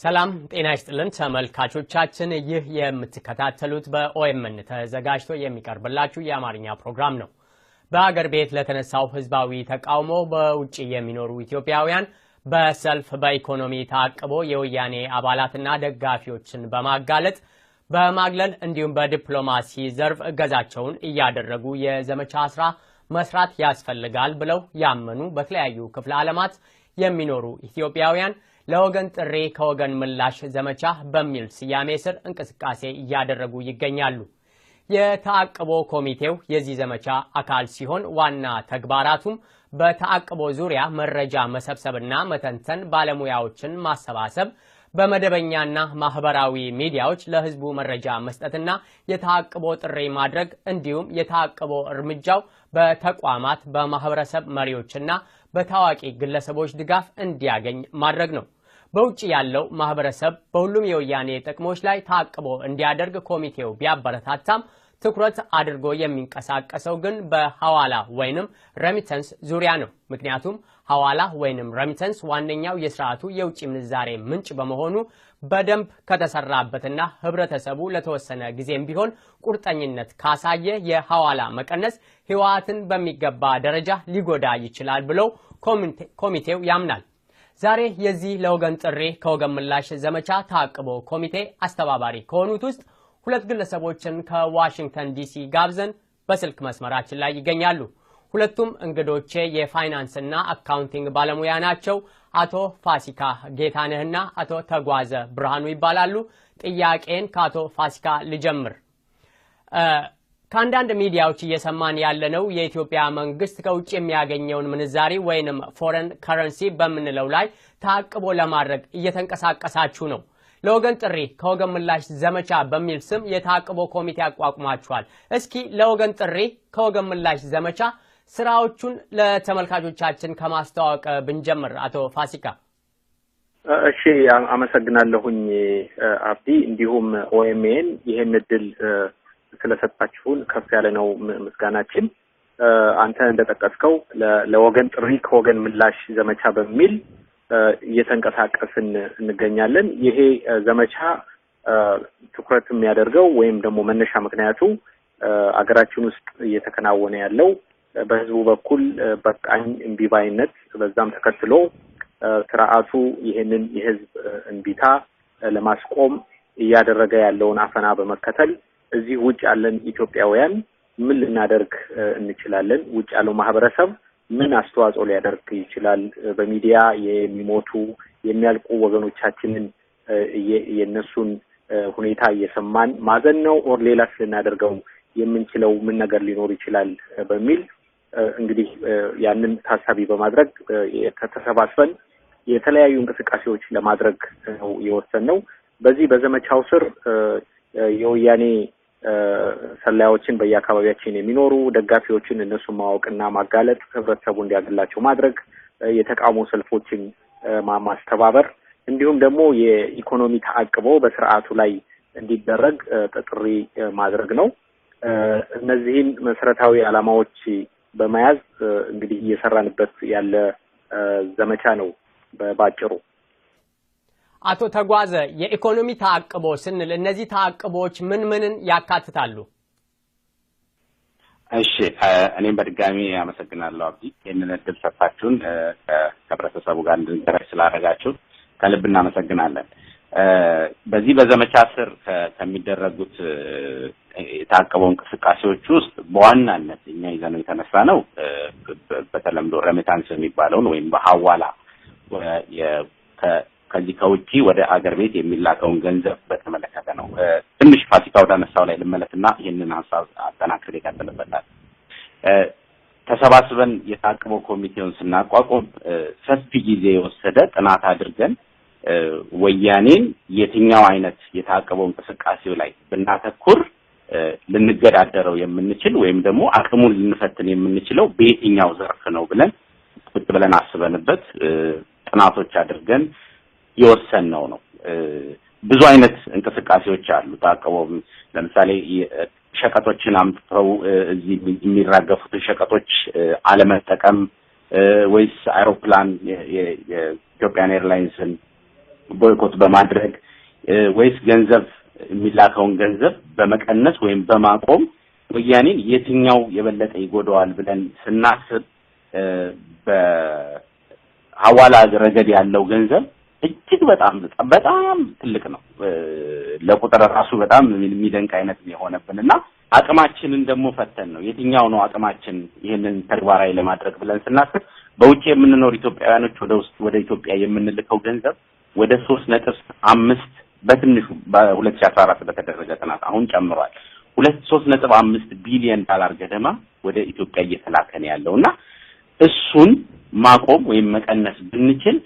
ሰላም ጤና ይስጥልን ተመልካቾቻችን ይህ የምትከታተሉት በኦኤምኤን ተዘጋጅቶ የሚቀርብላችሁ የአማርኛ ፕሮግራም ነው። በአገር ቤት ለተነሳው ህዝባዊ ተቃውሞ በውጪ የሚኖሩ ኢትዮጵያውያን በሰልፍ በኢኮኖሚ ታቅቦ የወያኔ አባላትና ደጋፊዎችን በማግለል እንዲሁም በዲፕሎማሲ ዘርፍ እገዛቸውን እያደረጉ የዘመቻ ስራ መስራት ያስፈልጋል ብለው ያመኑ በተለያዩ ክፍለ ዓለማት የሚኖሩ ኢትዮጵያውያን ለወገን ጥሪ ከወገን ምላሽ ዘመቻ በሚል ስያሜ ስር እንቅስቃሴ እያደረጉ ይገኛሉ። የታቅቦ ኮሚቴው የዚህ ዘመቻ አካል ሲሆን ዋና ተግባራቱም በታቅቦ ዙሪያ መረጃ መሰብሰብና መተንተን፣ ባለሙያዎችን ማሰባሰብ፣ በመደበኛና ማህበራዊ ሚዲያዎች ለህዝቡ መረጃ መስጠትና የታቅቦ ጥሪ ማድረግ እንዲሁም የታቅቦ እርምጃው በተቋማት በማህበረሰብ መሪዎችና በታዋቂ ግለሰቦች ድጋፍ እንዲያገኝ ማድረግ ነው። በውጪ ያለው ማህበረሰብ በሁሉም የወያኔ ጥቅሞች ላይ ታቅቦ እንዲያደርግ ኮሚቴው ቢያበረታታም ትኩረት አድርጎ የሚንቀሳቀሰው ግን በሐዋላ ወይንም ረሚተንስ ዙሪያ ነው። ምክንያቱም ሐዋላ ወይንም ረሚተንስ ዋነኛው የሥርዓቱ የውጪ ምንዛሬ ምንጭ በመሆኑ በደንብ ከተሰራበትና ህብረተሰቡ ለተወሰነ ጊዜም ቢሆን ቁርጠኝነት ካሳየ የሐዋላ መቀነስ ህይወትን በሚገባ ደረጃ ሊጎዳ ይችላል ብለው ኮሚቴው ያምናል። ዛሬ የዚህ ለወገን ጥሪ ከወገን ምላሽ ዘመቻ ታቅቦ ኮሚቴ አስተባባሪ ከሆኑት ውስጥ ሁለት ግለሰቦችን ከዋሽንግተን ዲሲ ጋብዘን በስልክ መስመራችን ላይ ይገኛሉ። ሁለቱም እንግዶቼ የፋይናንስና አካውንቲንግ ባለሙያ ናቸው። አቶ ፋሲካ ጌታነህና አቶ ተጓዘ ብርሃኑ ይባላሉ። ጥያቄን ከአቶ ፋሲካ ልጀምር። ከአንዳንድ ሚዲያዎች እየሰማን ያለነው የኢትዮጵያ መንግስት ከውጭ የሚያገኘውን ምንዛሪ ወይንም ፎሬን ከረንሲ በምንለው ላይ ታቅቦ ለማድረግ እየተንቀሳቀሳችሁ ነው። ለወገን ጥሪ ከወገን ምላሽ ዘመቻ በሚል ስም የታቅቦ ኮሚቴ አቋቁማችኋል። እስኪ ለወገን ጥሪ ከወገን ምላሽ ዘመቻ ስራዎቹን ለተመልካቾቻችን ከማስተዋወቅ ብንጀምር አቶ ፋሲካ። እሺ፣ አመሰግናለሁኝ አብዲ። እንዲሁም ኦኤምኤን ይሄን እድል ስለሰጣችሁን ከፍ ያለ ነው ምስጋናችን። አንተ እንደጠቀስከው ለወገን ጥሪ ከወገን ምላሽ ዘመቻ በሚል እየተንቀሳቀስን እንገኛለን። ይሄ ዘመቻ ትኩረት የሚያደርገው ወይም ደግሞ መነሻ ምክንያቱ አገራችን ውስጥ እየተከናወነ ያለው በህዝቡ በኩል በቃኝ እምቢባይነት፣ በዛም ተከትሎ ስርዓቱ ይሄንን የህዝብ እንቢታ ለማስቆም እያደረገ ያለውን አፈና በመከተል እዚህ ውጭ ያለን ኢትዮጵያውያን ምን ልናደርግ እንችላለን? ውጭ ያለው ማህበረሰብ ምን አስተዋጽኦ ሊያደርግ ይችላል? በሚዲያ የሚሞቱ የሚያልቁ ወገኖቻችንን የነሱን ሁኔታ እየሰማን ማዘን ነው ኦር ሌላስ ልናደርገው የምንችለው ምን ነገር ሊኖር ይችላል በሚል እንግዲህ ያንን ታሳቢ በማድረግ ተሰባስበን የተለያዩ እንቅስቃሴዎች ለማድረግ ነው የወሰንነው። በዚህ በዘመቻው ስር የወያኔ ሰላዮችን በየአካባቢያችን የሚኖሩ ደጋፊዎችን እነሱን ማወቅና ማጋለጥ፣ ህብረተሰቡ እንዲያገላቸው ማድረግ፣ የተቃውሞ ሰልፎችን ማስተባበር እንዲሁም ደግሞ የኢኮኖሚ ተአቅቦ በስርዓቱ ላይ እንዲደረግ ጥሪ ማድረግ ነው። እነዚህን መሰረታዊ ዓላማዎች በመያዝ እንግዲህ እየሰራንበት ያለ ዘመቻ ነው ባጭሩ። አቶ ተጓዘ፣ የኢኮኖሚ ታቅቦ ስንል እነዚህ ታቅቦች ምንን ያካትታሉ? እሺ፣ እኔም በድጋሚ አመሰግናለሁ አብዲ። ይህንን እድል ሰጣችሁን ከህብረተሰቡ ጋር እንድንገናኝ ስላደረጋችሁ ከልብ እናመሰግናለን። በዚህ በዘመቻ ስር ከሚደረጉት የታቀበው እንቅስቃሴዎች ውስጥ በዋናነት እኛ ይዘነው የተነሳ ነው በተለምዶ ረሚታንስ የሚባለውን ወይም በሐዋላ ከዚህ ከውጪ ወደ አገር ቤት የሚላከውን ገንዘብ በተመለከተ ነው። ትንሽ ፋሲካ ወደ አነሳው ላይ ልመለስና ይህንን ሐሳብ አጠናክሬ እቀጥልበታለሁ። ተሰባስበን የታቅቦ ኮሚቴውን ስናቋቁም ሰፊ ጊዜ የወሰደ ጥናት አድርገን ወያኔን የትኛው አይነት የታቅቦ እንቅስቃሴው ላይ ብናተኩር ልንገዳደረው የምንችል ወይም ደግሞ አቅሙን ልንፈትን የምንችለው በየትኛው ዘርፍ ነው ብለን አስበንበት ጥናቶች አድርገን የወሰንነው ነው። ብዙ አይነት እንቅስቃሴዎች አሉ። ታቅቦ ለምሳሌ ሸቀጦችን አምጥተው እዚህ የሚራገፉትን ሸቀጦች አለመጠቀም ወይስ አይሮፕላን የኢትዮጵያን ኤርላይንስን ቦይኮት በማድረግ ወይስ ገንዘብ የሚላከውን ገንዘብ በመቀነስ ወይም በማቆም ወያኔን የትኛው የበለጠ ይጎዳዋል ብለን ስናስብ በሐዋላ ረገድ ያለው ገንዘብ እጅግ በጣም ትልቅ ነው። ለቁጥር ራሱ በጣም የሚደንቅ አይነት የሆነብንና አቅማችንን ደግሞ ፈተን ነው የትኛው ነው አቅማችን ይሄንን ተግባራዊ ለማድረግ ብለን ስናስብ በውጭ የምንኖር ኢትዮጵያውያኖች ወደ ኢትዮጵያ የምንልከው ገንዘብ ወደ 3.5 በትንሹ በ2014 በተደረገ ጥናት አሁን ጨምሯል። 3.5 ቢሊዮን ዶላር ገደማ ወደ ኢትዮጵያ እየተላከ ነው ያለውና እሱን ማቆም ወይም መቀነስ ብንችል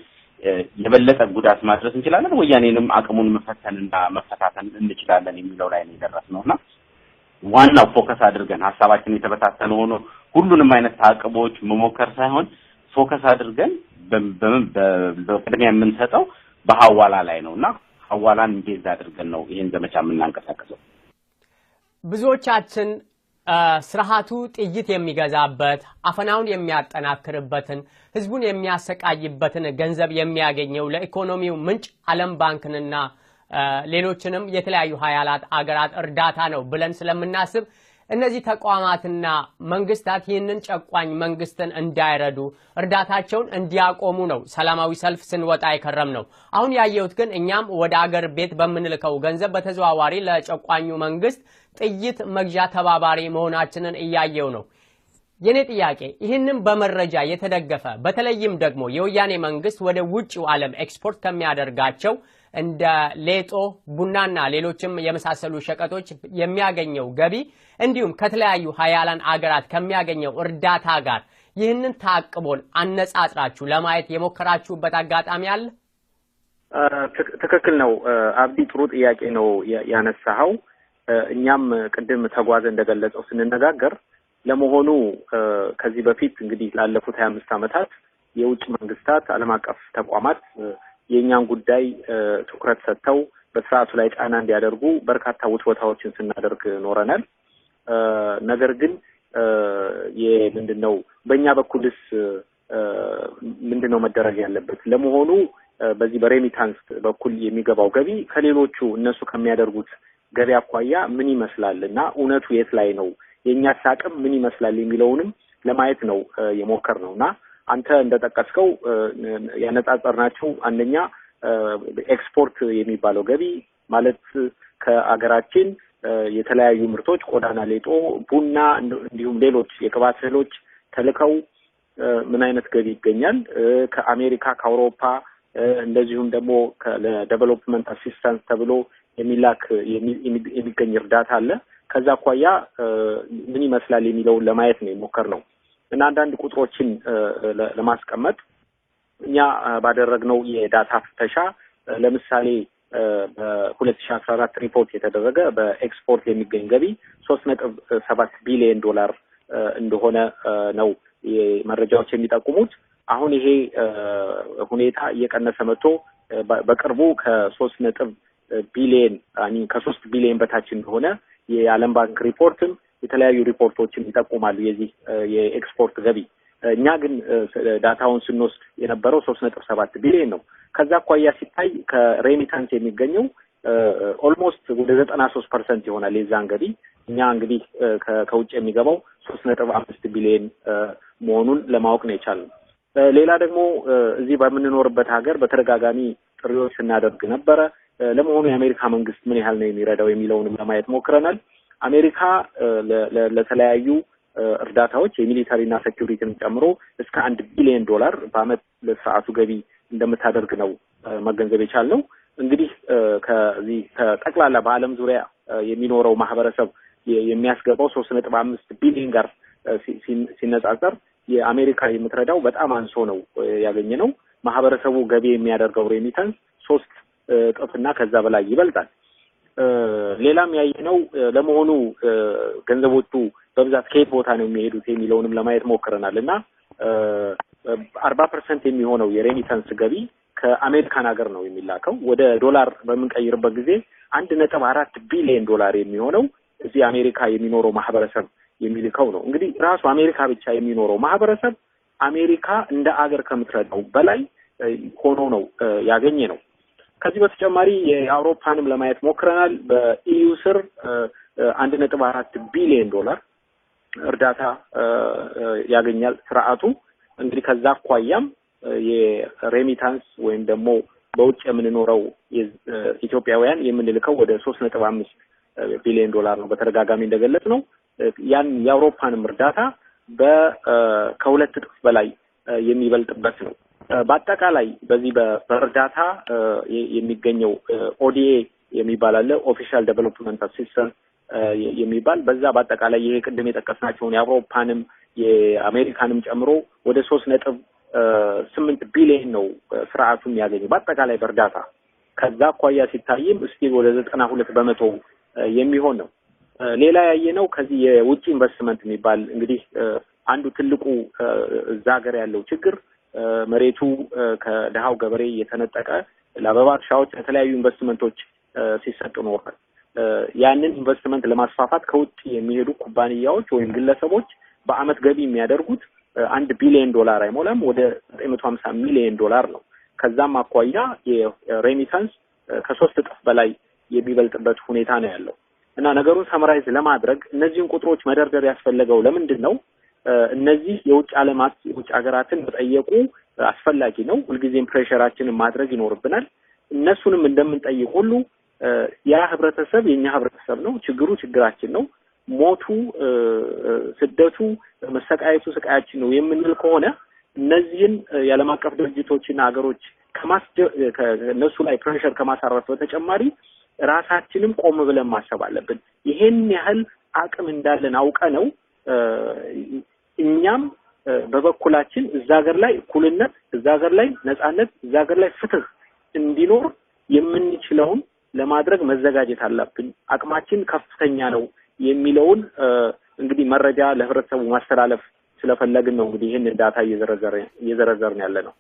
የበለጠ ጉዳት ማድረስ እንችላለን፣ ወያኔንም አቅሙን መፈተንና መፈታተን እንችላለን የሚለው ላይ ነው የደረስነውና ዋናው ፎከስ አድርገን ሐሳባችን የተበታተነ ሆኖ ሁሉንም አይነት ታቅቦች መሞከር ሳይሆን ፎከስ አድርገን በቅድሚያ የምንሰጠው በሐዋላ ላይ ነውና ሐዋላን ቤዝ አድርገን ነው ይሄን ዘመቻ የምናንቀሳቀሰው። ብዙዎቻችን ስርዓቱ ጥይት የሚገዛበት አፈናውን የሚያጠናክርበትን ህዝቡን የሚያሰቃይበትን ገንዘብ የሚያገኘው ለኢኮኖሚው ምንጭ ዓለም ባንክንና ሌሎችንም የተለያዩ ሀያላት አገራት እርዳታ ነው ብለን ስለምናስብ እነዚህ ተቋማትና መንግስታት ይህንን ጨቋኝ መንግስትን እንዳይረዱ እርዳታቸውን እንዲያቆሙ ነው ሰላማዊ ሰልፍ ስንወጣ አይከረም ነው። አሁን ያየሁት ግን እኛም ወደ አገር ቤት በመንልከው ገንዘብ በተዘዋዋሪ ለጨቋኙ መንግስት ጥይት መግዣ ተባባሪ መሆናችንን እያየው ነው። የኔ ጥያቄ ይህንን በመረጃ የተደገፈ በተለይም ደግሞ የወያኔ መንግስት ወደ ውጭው ዓለም ኤክስፖርት ከሚያደርጋቸው እንደ ሌጦ ቡናና ሌሎችም የመሳሰሉ ሸቀጦች የሚያገኘው ገቢ እንዲሁም ከተለያዩ ሀያላን አገራት ከሚያገኘው እርዳታ ጋር ይህንን ታቅቦን አነጻጽራችሁ ለማየት የሞከራችሁበት አጋጣሚ አለ? ትክክል ነው አብዲ፣ ጥሩ ጥያቄ ነው ያነሳኸው። እኛም ቅድም ተጓዘ እንደገለጸው ስንነጋገር ለመሆኑ ከዚህ በፊት እንግዲህ ላለፉት 25 ዓመታት የውጭ መንግስታት ዓለም አቀፍ ተቋማት የኛን ጉዳይ ትኩረት ሰጥተው በስርዓቱ ላይ ጫና እንዲያደርጉ በርካታ ውትወታዎችን ስናደርግ ኖረናል። ነገር ግን ምንድነው በእኛ በኩልስ ምንድነው መደረግ ያለበት? ለመሆኑ በዚህ በሬሚታንስ በኩል የሚገባው ገቢ ከሌሎቹ እነሱ ከሚያደርጉት ገቢ አኳያ ምን ይመስላል እና እውነቱ የት ላይ ነው፣ የኛስ አቅም ምን ይመስላል የሚለውንም ለማየት ነው የሞከርነውና አንተ እንደጠቀስከው ያነጻጸርናቸው አንደኛ ኤክስፖርት የሚባለው ገቢ ማለት ከአገራችን የተለያዩ ምርቶች ቆዳና ሌጦ፣ ቡና እንዲሁም ሌሎች የቅባት እህሎች ተልከው ምን አይነት ገቢ ይገኛል፣ ከአሜሪካ ከአውሮፓ እንደዚሁም ደግሞ ለዴቨሎፕመንት አሲስታንስ ተብሎ የሚላክ የሚገኝ እርዳታ አለ። ከዛ አኳያ ምን ይመስላል የሚለውን ለማየት ነው የሞከርነው እና አንዳንድ ቁጥሮችን ለማስቀመጥ እኛ ባደረግነው የዳታ ፍተሻ ለምሳሌ በ2014 ሪፖርት የተደረገ በኤክስፖርት የሚገኝ ገቢ 3.7 ቢሊዮን ዶላር እንደሆነ ነው መረጃዎች የሚጠቁሙት። አሁን ይሄ ሁኔታ እየቀነሰ መጥቶ በቅርቡ ከ3 ቢሊዮን በታች እንደሆነ የዓለም ባንክ ሪፖርትም የተለያዩ ሪፖርቶችን ይጠቁማሉ የዚህ የኤክስፖርት ገቢ። እኛ ግን ዳታውን ስንወስድ የነበረው 3.7 ቢሊዮን ነው። ከዛ አኳያ ሲታይ ከሬሚታንስ የሚገኘው ኦልሞስት ወደ 93% ይሆናል የዛን ገቢ። እኛ እንግዲህ ከውጭ የሚገባው 3.5 ቢሊዮን መሆኑን ለማወቅ ነው የቻልነው። ሌላ ደግሞ እዚህ በምንኖርበት ሀገር በተደጋጋሚ ጥሪዎች ስናደርግ ነበረ። ለመሆኑ የአሜሪካ መንግስት ምን ያህል ነው የሚረዳው የሚለውንም ለማየት ሞክረናል። አሜሪካ ለተለያዩ እርዳታዎች የሚሊታሪና ሴኩሪቲን ጨምሮ እስከ 1 ቢሊዮን ዶላር በአመት ለስርዓቱ ገቢ እንደምታደርግ ነው መገንዘብ የቻልነው። እንግዲህ ከዚህ ከጠቅላላ በአለም ዙሪያ የሚኖረው ማህበረሰብ የሚያስገባው 3.5 ቢሊዮን ጋር ሲነጻጸር የአሜሪካ የምትረዳው በጣም አንሶ ነው ያገኘነው። ማህበረሰቡ ገቢ የሚያደርገው ሬሚታንስ 3 እጥፍና ከዛ በላይ ይበልጣል። ሌላም ያየነው ለመሆኑ ገንዘቦቹ በብዛት ከየት ቦታ ነው የሚሄዱት የሚለውንም ለማየት ሞክረናልና 40% የሚሆነው የሬሚታንስ ገቢ ከአሜሪካን ሀገር ነው የሚላከው። ወደ ዶላር በምንቀይርበት ጊዜ 1.4 ቢሊዮን ዶላር የሚሆነው እዚህ አሜሪካ የሚኖረው ማህበረሰብ የሚልከው ነው። እንግዲህ ራሱ አሜሪካ ብቻ የሚኖረው ማህበረሰብ አሜሪካ እንደ አገር ከምትረዳው በላይ ሆኖ ነው ያገኘ ነው። ከዚህ በተጨማሪ የአውሮፓንም ለማየት ሞክረናል። በኢዩ ስር 1.4 ቢሊዮን ዶላር እርዳታ ያገኛል ስርዓቱ። እንግዲህ ከዛ አኳያም የሬሚታንስ ወይም ደግሞ በውጭ የምንኖረው ኢትዮጵያውያን የምንልከው ወደ 3.5 ቢሊዮን ዶላር ነው። በተደጋጋሚ እንደገለጽ ነው ያን የአውሮፓንም እርዳታ ከሁለት እጥፍ በላይ የሚበልጥበት ነው። በአጠቃላይ በዚህ በእርዳታ የሚገኘው ኦዲኤ የሚባል አለ፣ ኦፊሻል ዴቨሎፕመንት አሲስታንስ የሚባል በዛ በአጠቃላይ ይሄ ቅድም የጠቀስናቸውን የአውሮፓንም የአሜሪካንም ጨምሮ ወደ 3.8 ቢሊዮን ነው ስርዓቱ የሚያገኘው በአጠቃላይ በእርዳታ። ከዛ አኳያ ሲታይም እስቲ ወደ 92% የሚሆን ነው። ሌላ ያየነው ከዚህ የውጭ ኢንቨስትመንት የሚባል እንግዲህ አንዱ ትልቁ እዛ ሀገር ያለው ችግር መሬቱ ከደሃው ገበሬ የተነጠቀ ለአበባ እርሻዎች ለተለያዩ ኢንቨስትመንቶች ሲሰጡ ኖሯል። ያንን ኢንቨስትመንት ለማስፋፋት ከውጭ የሚሄዱ ኩባንያዎች ወይም ግለሰቦች በአመት ገቢ የሚያደርጉት 1 ቢሊዮን ዶላር አይሞላም፣ ወደ 950 ሚሊዮን ዶላር ነው። ከዛም አኳያ የሬሚታንስ ከ3 እጥፍ በላይ የሚበልጥበት ሁኔታ ነው ያለው እና ነገሩን ሰምራይዝ ለማድረግ እነዚህን ቁጥሮች መደርደር ያስፈለገው ለምንድን ነው? እነዚህ የውጭ ዓለማት የውጭ ሀገራትን መጠየቁ አስፈላጊ ነው። ሁልጊዜም ፕሬሸራችንን ማድረግ ይኖርብናል። እነሱንም እንደምንጠይቅ ሁሉ ያ ህብረተሰብ የኛ ህብረተሰብ ነው፣ ችግሩ ችግራችን ነው፣ ሞቱ ስደቱ መሰቃየቱ ስቃያችን ነው የምንል ከሆነ እነዚህን የዓለም አቀፍ ድርጅቶችና ሀገሮች ከነሱ ላይ ፕሬሸር ከማሳረፍ በተጨማሪ ራሳችንም ቆም ብለን ማሰብ አለብን። ይሄን ያህል አቅም እንዳለን አውቀ ነው እኛም በበኩላችን እዛ ሀገር ላይ እኩልነት፣ እዛ ሀገር ላይ ነጻነት፣ እዛ ሀገር ላይ ፍትህ እንዲኖር የምንችለውን ለማድረግ መዘጋጀት አለብን። አቅማችን ከፍተኛ ነው የሚለውን እንግዲህ መረጃ ለህብረተሰቡ ማስተላለፍ ስለፈለግን ነው እንግዲህ ይህን ዳታ እየዘረዘርን ያለ ነው።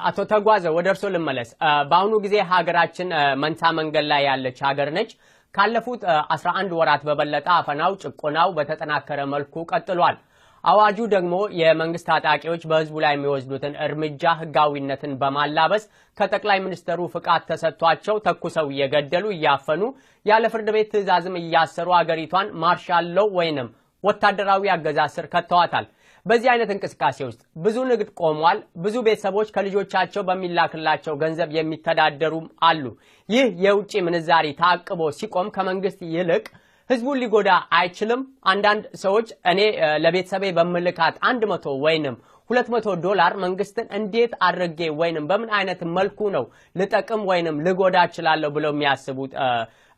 አቶ ተጓዘ ወደ እርሶ ልመለስ። በአሁኑ ጊዜ ሀገራችን መንታ መንገድ ላይ ያለች ሀገር ነች። ካለፉት 11 ወራት በበለጠ አፈናው ጭቆናው በተጠናከረ መልኩ ቀጥሏል። አዋጁ ደግሞ የመንግስት ታጣቂዎች በህዝቡ ላይ የሚወስዱትን እርምጃ ህጋዊነትን በማላበስ ከጠቅላይ ሚኒስትሩ ፍቃድ ተሰጥቷቸው ተኩሰው እየገደሉ እያፈኑ ያለ ፍርድ ቤት ትዕዛዝም እያሰሩ አገሪቷን ማርሻል ሎው ወይንም ወታደራዊ አገዛዝ ስር ከተዋታል። በዚህ አይነት እንቅስቃሴ ውስጥ ብዙ ንግድ ቆሟል። ብዙ ቤተሰቦች ከልጆቻቸው በሚላክላቸው ገንዘብ የሚተዳደሩም አሉ። ይህ የውጭ ምንዛሪ ታቅቦ ሲቆም ከመንግስት ይልቅ ህዝቡን ሊጎዳ አይችልም? አንዳንድ ሰዎች እኔ ለቤተሰቤ በመልካት 100 ወይንም 200 ዶላር መንግስትን እንዴት አድርጌ ወይንም በምን አይነት መልኩ ነው ልጠቅም ወይንም ልጎዳ እችላለሁ ብለው የሚያስቡት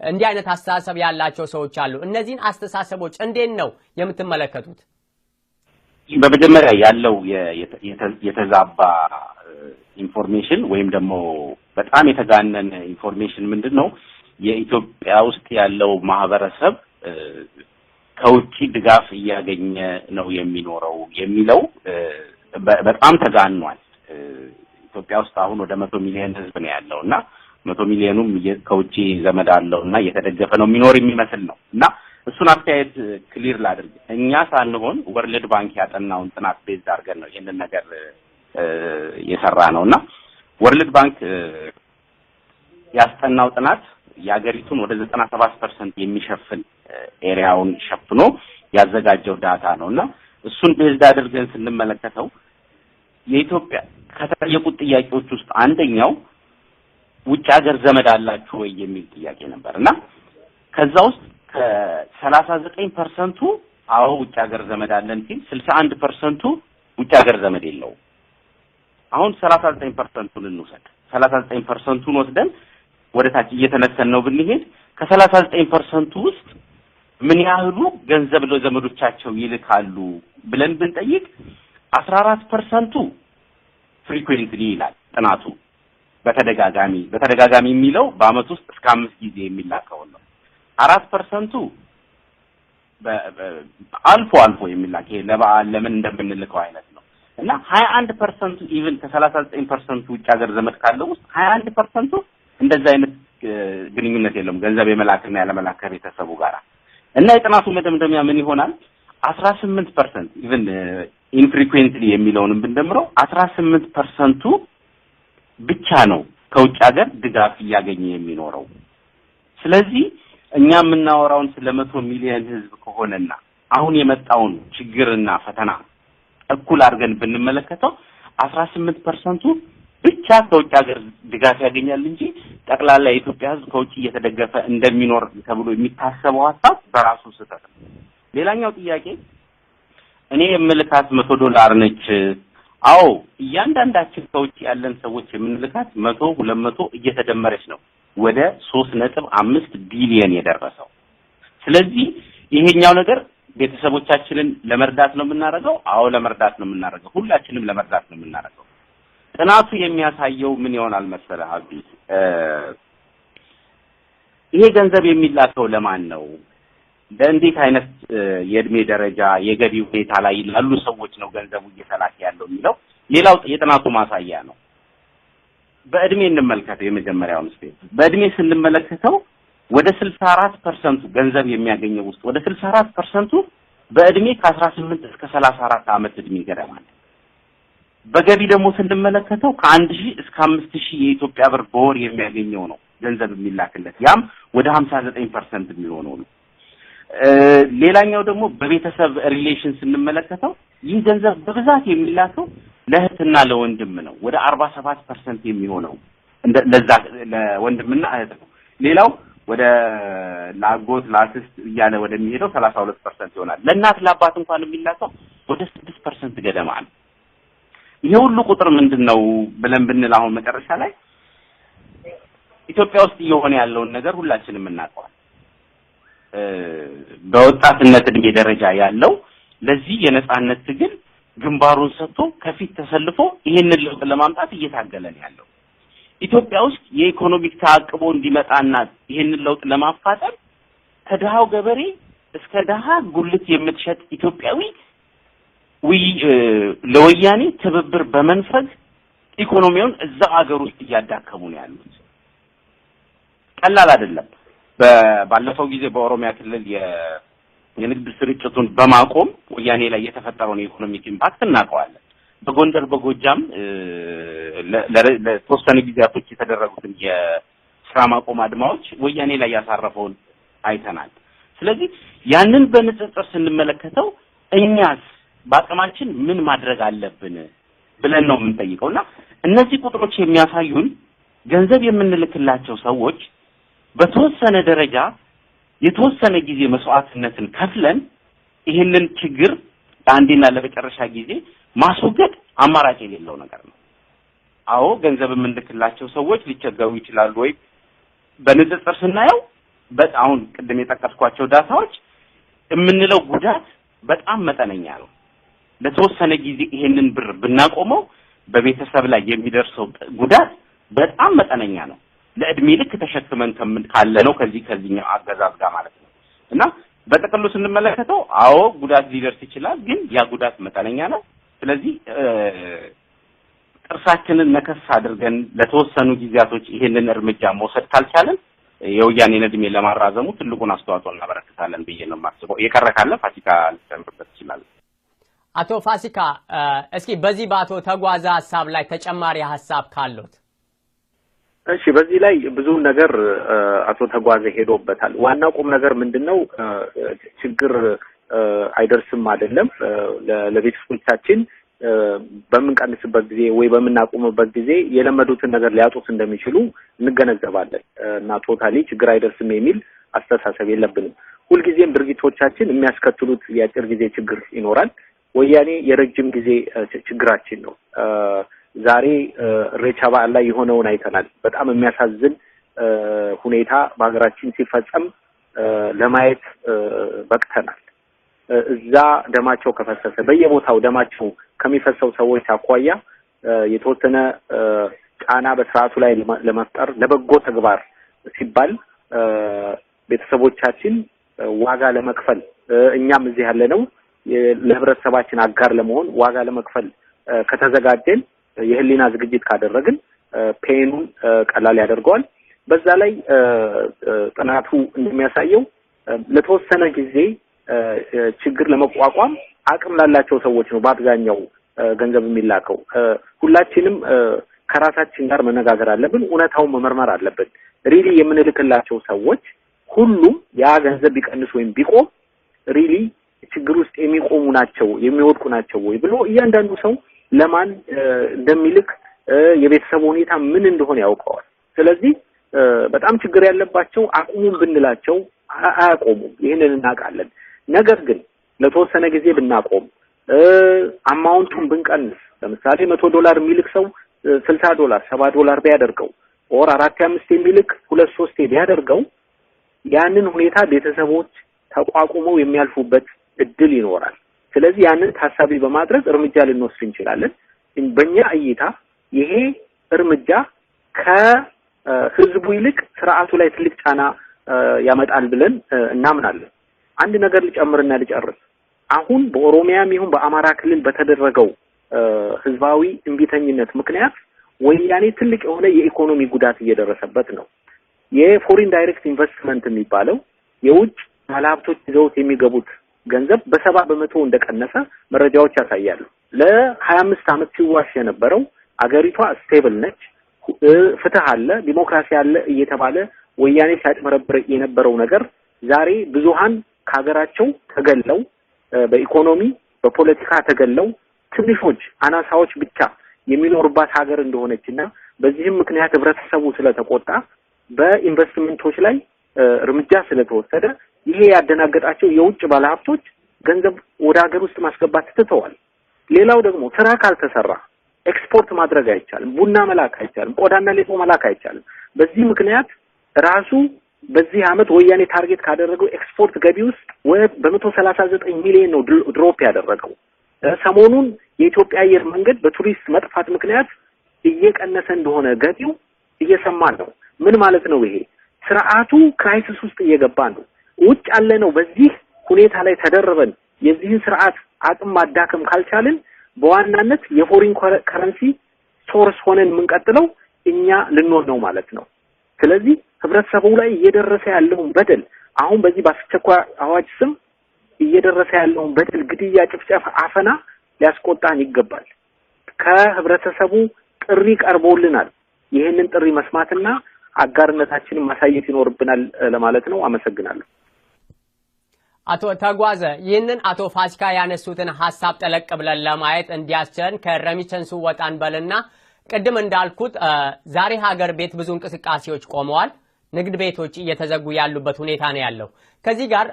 እንዲህ አይነት አስተሳሰብ ያላቸው ሰዎች አሉ። እነዚህን አስተሳሰቦች እንዴት ነው የምትመለከቱት? በመጀመሪያ ያለው የተዛባ ኢንፎርሜሽን ወይም ደግሞ በጣም የተጋነነ ኢንፎርሜሽን ምንድነው? የኢትዮጵያ ውስጥ ያለው ማህበረሰብ ከውጪ ድጋፍ እያገኘ ነው የሚኖረው የሚለው በጣም ተጋኗል። ኢትዮጵያ ውስጥ አሁን ወደ 100 ሚሊዮን ህዝብ ነው ያለውና 100 ሚሊዮኑም ከውጪ ዘመድ አለውና እየተደገፈ ነው የሚኖር የሚመስል ነው እና እሱን አስተያየት ክሊር ላድርግ። እኛ ሳንሆን ወርልድ ባንክ ያጠናውን ጥናት ቤዝ አድርገን ነው ይሄንን ነገር የሰራ ነውና ወርልድ ባንክ ያስጠናው ጥናት የሀገሪቱን ወደ 97% የሚሸፍን ኤሪያውን ሸፍኖ ያዘጋጀው ዳታ ነውና እሱን ቤዝ አድርገን ስንመለከተው የኢትዮጵያ ከተጠየቁት ጥያቄዎች ውስጥ አንደኛው ውጭ ሀገር ዘመድ አላችሁ ወይ የሚል ጥያቄ ነበርና ከዛ ውስጥ ከ39% አዎ ውጭ ሀገር ዘመድ አለን ሲል 61% ውጭ ሀገር ዘመድ የለው። አሁን 39%ን እንውሰድ። 39%ን ወስደን ወደ ታች እየተነሰን ነው ብንሄድ ከ39% ውስጥ ምን ያህሉ ገንዘብ ለዘመዶቻቸው ይልካሉ ብለን ብንጠይቅ 14% ፍሪኩዌንትሊ ይላል ጥናቱ። በተደጋጋሚ የሚለው በአመት ውስጥ እስከ 5 ጊዜ የሚላከው ነው። 4% አልፎ የሚላክ ይሄ ለበዓል ለምን እንደምንልከው አይነት ነው እና 21% ኢቭን ከ39% ውጭ ሀገር ዘመድ ካለው ውስጥ 21% እንደዛ አይነት ግንኙነት የለም ገንዘብ የመላክና ያለመላክ ቤተሰቡ ጋራ እና የጥናቱ መደምደሚያ ምን ይሆናል? 18% ኢቭን ኢንፍሪኩዌንትሊ የሚለውንም ብንደምረው 18% ብቻ ነው ከውጭ ሀገር ድጋፍ እያገኘ የሚኖረው። ስለዚህ እኛ የምናወራውን ስለ 100 ሚሊዮን ህዝብ ከሆነና አሁን የመጣውን ችግርና ፈተና እኩል አድርገን ብንመለከተው 18% ብቻ ከውጭ ሀገር ድጋፍ ያገኛል እንጂ ጠቅላላ የኢትዮጵያ ህዝብ ከውጭ እየተደገፈ እንደሚኖር ተብሎ የሚታሰበው ሐሳብ በራሱ ስህተት ነው። ሌላኛው ጥያቄ እኔ የምልካት $100 ነች። አዎ እያንዳንዳችን ከውጭ ያለን ሰዎች የምንልካት 100 200 እየተደመረች ነው ወደ 3.5 ቢሊዮን የደረሰው። ስለዚህ ይሄኛው ነገር ቤተሰቦቻችንን ለመርዳት ነው የምናደርገው። አዎ ለመርዳት ነው የምናደርገው። ሁላችንም ለመርዳት ነው የምናደርገው። ጥናቱ የሚያሳየው ምን ይሆናል መሰለህ አብዲ? ይሄ ገንዘብ የሚላከው ለማን ነው? ለእንዴት አይነት የእድሜ ደረጃ የገቢ ሁኔታ ላይ ላሉ ሰዎች ነው ገንዘቡ እየተላከ ያለው የሚለው ሌላው የጥናቱ ማሳያ ነው። በእድሜ እንመልከተው። የመጀመሪያው ስቴፕ በእድሜ ስንመለከተው ወደ 64% ገንዘብ የሚያገኘው ውስጥ ወደ 64% በእድሜ ከ18 እስከ 34 ዓመት እድሜ ገደማ ነው። በገቢ ደግሞ ስንመለከተው ከ1000 እስከ 5000 የኢትዮጵያ ብር በወር የሚያገኘው ነው ገንዘብ የሚላክለት። ያም ወደ 59% የሚሆነው ነው። ሌላኛው ደግሞ በቤተሰብ ሪሌሽን ስንመለከተው ይህ ገንዘብ በብዛት የሚላከው ለእህትና ለወንድም ነው። ወደ 47% የሚሆነው ለዛ ለወንድምና እህት ነው። ሌላው ወደ ላጎት ላክስት እያለ ወደሚሄደው 32% ይሆናል። ለእናት ለአባት እንኳን የሚላከው ወደ 6% ገደማ ነው። ይሄ ሁሉ ቁጥር ምንድነው ብለን ብንል አሁን መጨረሻ ላይ ኢትዮጵያ ውስጥ እየሆነ ያለውን ነገር ሁላችንም እናውቀዋለን። በወጣትነት እድሜ ደረጃ ያለው ለዚህ የነጻነት ትግል ግንባሩን ሰጥቶ ከፊት ተሰልፎ ይሄንን ለውጥ ለማምጣት እየታገለ ነው ያለው። ኢትዮጵያ ውስጥ የኢኮኖሚክ ተአቅቦ እንዲመጣና ይሄንን ለውጥ ለማፋጠን ከድሃው ገበሬ እስከ ድሃ ጉልት የምትሸጥ ኢትዮጵያዊ ለወያኔ ትብብር በመንፈግ ኢኮኖሚውን እዛው አገር ውስጥ እያዳከሙ ነው ያሉት። ቀላል አይደለም። ባለፈው ጊዜ በኦሮሚያ ክልል የንግድ ስርጭቱን በማቆም ወያኔ ላይ የተፈጠረውን የኢኮኖሚክ ኢምፓክት እናውቀዋለን። በጎንደር በጎጃም ለተወሰኑ ጊዜያቶች የተደረጉትን የስራ ማቆም አድማዎች ወያኔ ላይ ያሳረፈውን አይተናል። ስለዚህ ያንን በንጽጽር ስንመለከተው እኛስ በአቅማችን ምን ማድረግ አለብን ብለን ነው የምንጠይቀውና እነዚህ ቁጥሮች የሚያሳዩን ገንዘብ የምንልክላቸው ሰዎች በተወሰነ ደረጃ የተወሰነ ጊዜ መስዋዕትነትን ከፍለን ይሄንን ችግር ለአንዴና ለመጨረሻ ጊዜ ማስወገድ አማራጭ የሌለው ነገር ነው። አዎ ገንዘብ የምንልክላቸው ሰዎች ሊቸገሩ ይችላሉ ወይ? በንጽጽር ስናየው በጣም ቅድም የጠቀስኳቸው ዳታዎች የምንለው ጉዳት በጣም መጠነኛ ነው። ለተወሰነ ጊዜ ይሄንን ብር ብናቆመው በቤተሰብ ላይ የሚደርሰው ጉዳት በጣም መጠነኛ ነው። ለእድሜ ልክ ተሸክመን ካለ ነው ከዚህኛው አገዛዝ ጋር ማለት ነው። እና በጥቅሉ ስንመለከተው አዎ ጉዳት ሊደርስ ይችላል፣ ግን ያ ጉዳት መጠነኛ ነው። ስለዚህ ጥርሳችንን ነከስ አድርገን ለተወሰኑ ጊዜያቶች ይሄንን እርምጃ መውሰድ ካልቻለን የወያኔን እድሜ ለማራዘሙ ትልቁን አስተዋጽኦ እናበረክታለን ብዬ ነው የማስበው። የቀረ ካለ ፋሲካ ልጨምርበት ይችላል። አቶ ፋሲካ እስኪ በዚህ በአቶ ተጓዘ ሐሳብ ላይ ተጨማሪ ሐሳብ ካሉት? እሺ፣ በዚህ ላይ ብዙ ነገር አቶ ተጓዘ ሄዶበታል። ዋናው ቁም ነገር ምንድነው? ችግር አይደርስም አይደለም። ለቤተሰቦቻችን በምንቀንስበት ጊዜ ወይ በምናቆምበት ጊዜ የለመዱትን ነገር ሊያጡት እንደሚችሉ እንገነዘባለን እና ቶታሊ ችግር አይደርስም የሚል አስተሳሰብ የለብንም። ሁልጊዜም ድርጊቶቻችን የሚያስከትሉት የአጭር ጊዜ ችግር ይኖራል። ወያኔ የረጅም ጊዜ ችግራችን ነው። ዛሬ ኢሬቻ በዓል ላይ የሆነውን አይተናል። በጣም የሚያሳዝን ሁኔታ በሀገራችን ሲፈጸም ለማየት በቅተናል። እዛ ደማቸው ከፈሰሰ በየቦታው ደማቸው ከሚፈሰው ሰዎች አኳያ የተወሰነ ጫና በስርዓቱ ላይ ለመፍጠር ለበጎ ተግባር ሲባል ቤተሰቦቻችን ዋጋ ለመክፈል እኛም እዚህ ያለነው ለህብረተሰባችን አጋር ለመሆን ዋጋ ለመክፈል ከተዘጋጀን የህሊና ዝግጅት ካደረግን ፔኑን ቀላል ያደርገዋል። በዛ ላይ ጥናቱ እንደሚያሳየው ለተወሰነ ጊዜ ችግር ለመቋቋም አቅም ላላቸው ሰዎች ነው በአብዛኛው ገንዘብ የሚላከው። ሁላችንም ከራሳችን ጋር መነጋገር አለብን እውነታውን መመርመር አለብን ሪሊ የምንልክላቸው ሰዎች ሁሉም ያ ገንዘብ ቢቀንስ ወይም ቢቆም ሪሊ ችግር ውስጥ የሚቆሙ ናቸው የሚወድቁ ናቸው ወይ ብሎ እያንዳንዱ ሰው ለማን እንደሚልክ የቤተሰብ ሁኔታ ምን እንደሆነ ያውቀዋል ስለዚህ በጣም ችግር ያለባቸው አቁሙን ብንላቸው አያቆሙም ይሄንን እናውቃለን ነገር ግን ለተወሰነ ጊዜ ብናቆም አማውንቱን ብንቀንስ ለምሳሌ $100 የሚልክ ሰው $60 $70 ቢያደርገው ኦር 4-5 የሚልክ 2-3 ቢያደርገው ያንን ሁኔታ ቤተሰቦች ተቋቁመው የሚያልፉበት እድል ይኖራል ስለዚህ ያንን ታሳቢ በማድረግ እርምጃ ልንወስድ እንችላለን በእኛ እይታ ይሄ እርምጃ ከህዝቡ ይልቅ ስርዓቱ ላይ ትልቅ ጫና ያመጣል ብለን እናምናለን አንድ ነገር ልጨምርና ልጨርስ አሁን በኦሮሚያም ይሁን በአማራ ክልል በተደረገው ህዝባዊ እንቢተኝነት ምክንያት ወያኔ ትልቅ የሆነ የኢኮኖሚ ጉዳት እየደረሰበት ነው የፎሪን ዳይሬክት ኢንቨስትመንት የሚባለው የውጭ ባለሀብቶች ይዘውት የሚገቡት ገንዘብ በ70% እንደቀነሰ መረጃዎች ያሳያሉ ለ25 አመት ሲዋሽ የነበረው አገሪቷ ስቴብል ነች ፍትህ አለ ዲሞክራሲ አለ እየተባለ ወያኔ ሲያጭበረብር የነበረው ነገር ዛሬ ብዙሃን ከሀገራቸው ተገለው በኢኮኖሚ በፖለቲካ ተገለው ትንሾች አናሳዎች ብቻ የሚኖርባት ሀገር እንደሆነችና በዚህም ምክንያት ህብረተሰቡ ስለተቆጣ በኢንቨስትመንቶች ላይ እርምጃ ስለተወሰደ ይሄ ያደናገጣቸው የውጭ ባለሀብቶች ገንዘብ ወደ ሀገር ውስጥ ማስገባት ትተዋል ሌላው ደግሞ ስራ ካልተሰራ ኤክስፖርት ማድረግ አይቻልም ቡና መላክ አይቻልም ቆዳና ሌጦ መላክ አይቻልም በዚህ ምክንያት ራሱ በዚህ አመት ወያኔ ታርጌት ካደረገው ኤክስፖርት ገቢ ውስጥ በ139 ሚሊዮን ነው ድሮፕ ያደረገው ሰሞኑን የኢትዮጵያ አየር መንገድ በቱሪስት መጥፋት ምክንያት እየቀነሰ እንደሆነ ገቢው እየሰማን ነው ምን ማለት ነው ይሄ ስርዓቱ ክራይሲስ ውስጥ እየገባ ነው ውጭ ያለ ነው በዚህ ሁኔታ ላይ ተደረበን የዚህን ስርዓት አቅም ማዳከም ካልቻልን በዋናነት የፎሪን ከረንሲ ሶርስ ሆነን የምንቀጥለው እኛ ልንሆን ነው ማለት ነው ስለዚህ ህብረተሰቡ ላይ እየደረሰ ያለውን በደል አሁን በዚህ በአስቸኳይ አዋጅ ስም እየደረሰ ያለውን በደል ግድያ ጭፍጨፋ አፈና ሊያስቆጣን ይገባል ከህብረተሰቡ ጥሪ ቀርቦልናል ይሄንን ጥሪ መስማትና አጋርነታችንን ማሳየት ይኖርብናል ለማለት ነው አመሰግናለሁ አቶ ተጓዘ ይህንን አቶ ፋሲካ ያነሱትን ሐሳብ ጠለቅ ብለን ለማየት እንዲያስችለን ከረሚተንሱ ወጣን በልና ቅድም እንዳልኩት ዛሬ ሀገር ቤት ብዙ እንቅስቃሴዎች ቆመዋል ንግድ ቤቶች እየተዘጉ ያሉበት ሁኔታ ነው ያለው ከዚህ ጋር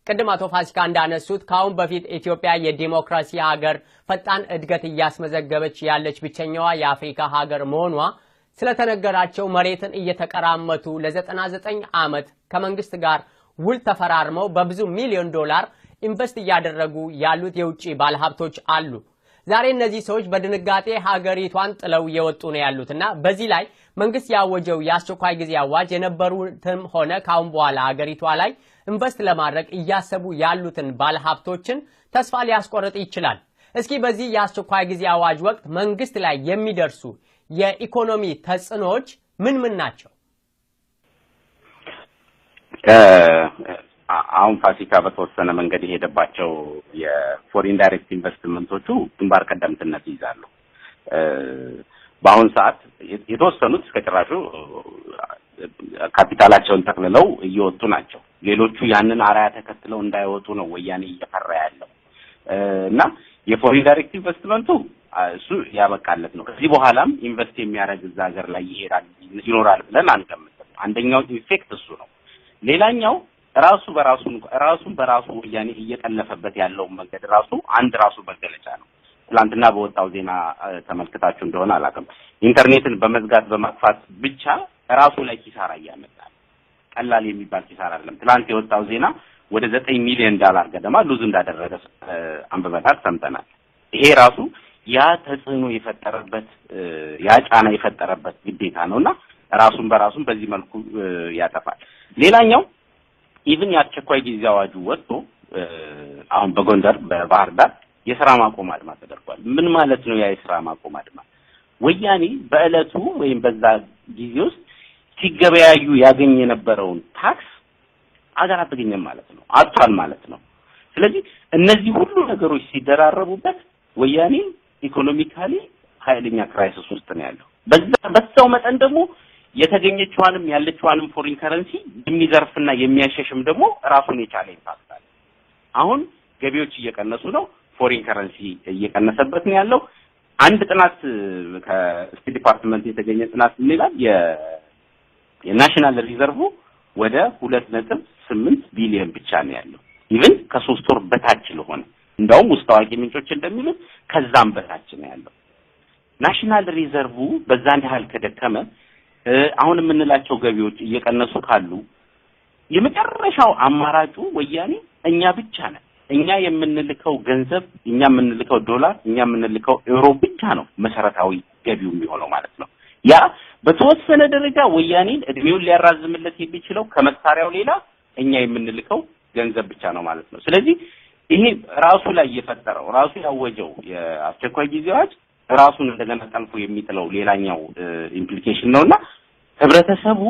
ቅድም አቶ ፋሲካ እንዳነሱት ካሁን በፊት ኢትዮጵያ የዲሞክራሲ ሀገር ፈጣን እድገት እያስመዘገበች ያለች ብቸኛዋ የአፍሪካ ሀገር መሆኗ ስለተነገራቸው መሬትን እየተቀራመቱ ለ99 አመት ከመንግስት ጋር ውል ተፈራርመው በብዙ ሚሊዮን ዶላር ኢንቨስት ያደረጉ ያሉት የውጪ ባለሀብቶች አሉ ዛሬ እነዚህ ሰዎች በድንጋጤ ሀገሪቷን ጥለው እየወጡ ነው ያሉትና በዚህ ላይ መንግስት ያወጀው የአስቸኳይ ጊዜ አዋጅ የነበሩትም ሆነ ካሁን በኋላ ሀገሪቷ ላይ ኢንቨስት ለማድረግ እያሰቡ ያሉትን ባለሀብቶችን ተስፋ ሊያስቆርጥ ይችላል እስኪ በዚህ የአስቸኳይ ጊዜ አዋጅ ወቅት መንግስት ላይ የሚደርሱ የኢኮኖሚ ተጽዕኖዎች ምን ናቸው አሁን ፋሲካ በተወሰነ መንገድ የሄደባቸው የፎሪን ዳይሬክት ኢንቨስትመንቶቹ ግንባር ቀደምትነት ይዛሉ በአሁን ሰዓት የተወሰኑት እስከጭራሹ ካፒታላቸውን ተክልለው እየወጡ ናቸው ሌሎቹ ያንን አራያ ተከትለው እንዳይወጡ ነው ወያኔ እየፈራ ያለው እና የፎሪን ዳይሬክት ኢንቨስትመንቱ እሱ ያበቃለት ነው ከዚህ በኋላም ኢንቨስት የሚያደርግ እዛ ሀገር ላይ ይኖራል ብለን አንገምትም አንደኛው ኢፌክት እሱ ነው ሌላኛው ራሱን በራሱ ወያኔ እየጠለፈበት ያለው መንገድ አንድ ራሱ መገለጫ ነው ትላንትና በወጣው ዜና ተመልክታችሁ እንደሆነ አላውቅም ኢንተርኔትን በመዝጋት በማጥፋት ብቻ ራሱ ላይ ኪሳራ ያመጣል ቀላል የሚባል ኪሳራ አይደለም ትላንት የወጣው ዜና ወደ $9 ሚሊዮን ገደማ ሉዝ እንዳደረገ አንብበናል ሰምተናል ይሄ ራሱ ያ ተጽዕኖ የፈጠረበት ያ ጫና የፈጠረበት ግዴታ ነውና ራሱን በዚህ መልኩ ያጠፋል ሌላኛው ኢቭን ያስቸኳይ ጊዜ አዋጁ ወጥቶ አሁን በጎንደር በባህር ዳር የሥራ ማቆም አድማ ተደርጓል ምን ማለት ነው ያ የሥራ ማቆም አድማ ወያኔ በእለቱ ወይም በዛ ጊዜ ውስጥ ሲገበያዩ ያገኝ የነበረውን ታክስ አገር አትገኝም ማለት ነው አጥቷል ማለት ነው ስለዚህ እነዚህ ሁሉ ነገሮች ሲደራረቡበት ወያኔ ኢኮኖሚካሊ ኃይለኛ ክራይሲስ ውስጥ ነው ያለው በዛው መጠን ደግሞ የተገኘችዋንም ያለችዋንም ፎሪን ከረንሲ የሚዘርፍና የሚያሸሽም ደግሞ ራሱን የቻለ ኢምፓክት አለ። አሁን ገቢዎች እየቀነሱ ነው፣ ፎሪን ከረንሲ እየቀነሰበት ነው ያለው። አንድ ጥናት ከስቴት ዲፓርትመንት የተገኘ ጥናት ይላል የናሽናል ሪዘርቭ ወደ 2.8 ቢሊዮን ብቻ ነው ያለው። ኢቭን ከ3 ወር በታች ለሆነ እንደውም ውስጥ አዋቂ ምንጮች እንደሚሉት ከዛም በታች ነው ያለው። ናሽናል ሪዘርቭ በዛን ያህል ከደከመ አሁን የምንላቸው ገቢዎች እየቀነሱ ካሉ የመጨረሻው አማራጩ ወያኔ እኛ ብቻ ነን። እኛ የምንልከው ገንዘብ፣ እኛ የምንልከው ዶላር፣ እኛ የምንልከው ዩሮ ብቻ ነው መሰረታዊ ገቢው የሚሆነው ማለት ነው። ያ በተወሰነ ደረጃ ወያኔን እድሜውን ሊያራዝምለት የሚችለው ከመሳሪያው ሌላ እኛ የምንልከው ገንዘብ ብቻ ነው ማለት ነው። ስለዚህ ይሄ ራሱ ላይ የፈጠረው ራሱ ያወጀው የአስቸኳይ ጊዜ አዋጅ ራሱን እንደገና ጠልፎ የሚጥለው ሌላኛው ኢምፕሊኬሽን ነውና ህብረተሰቡ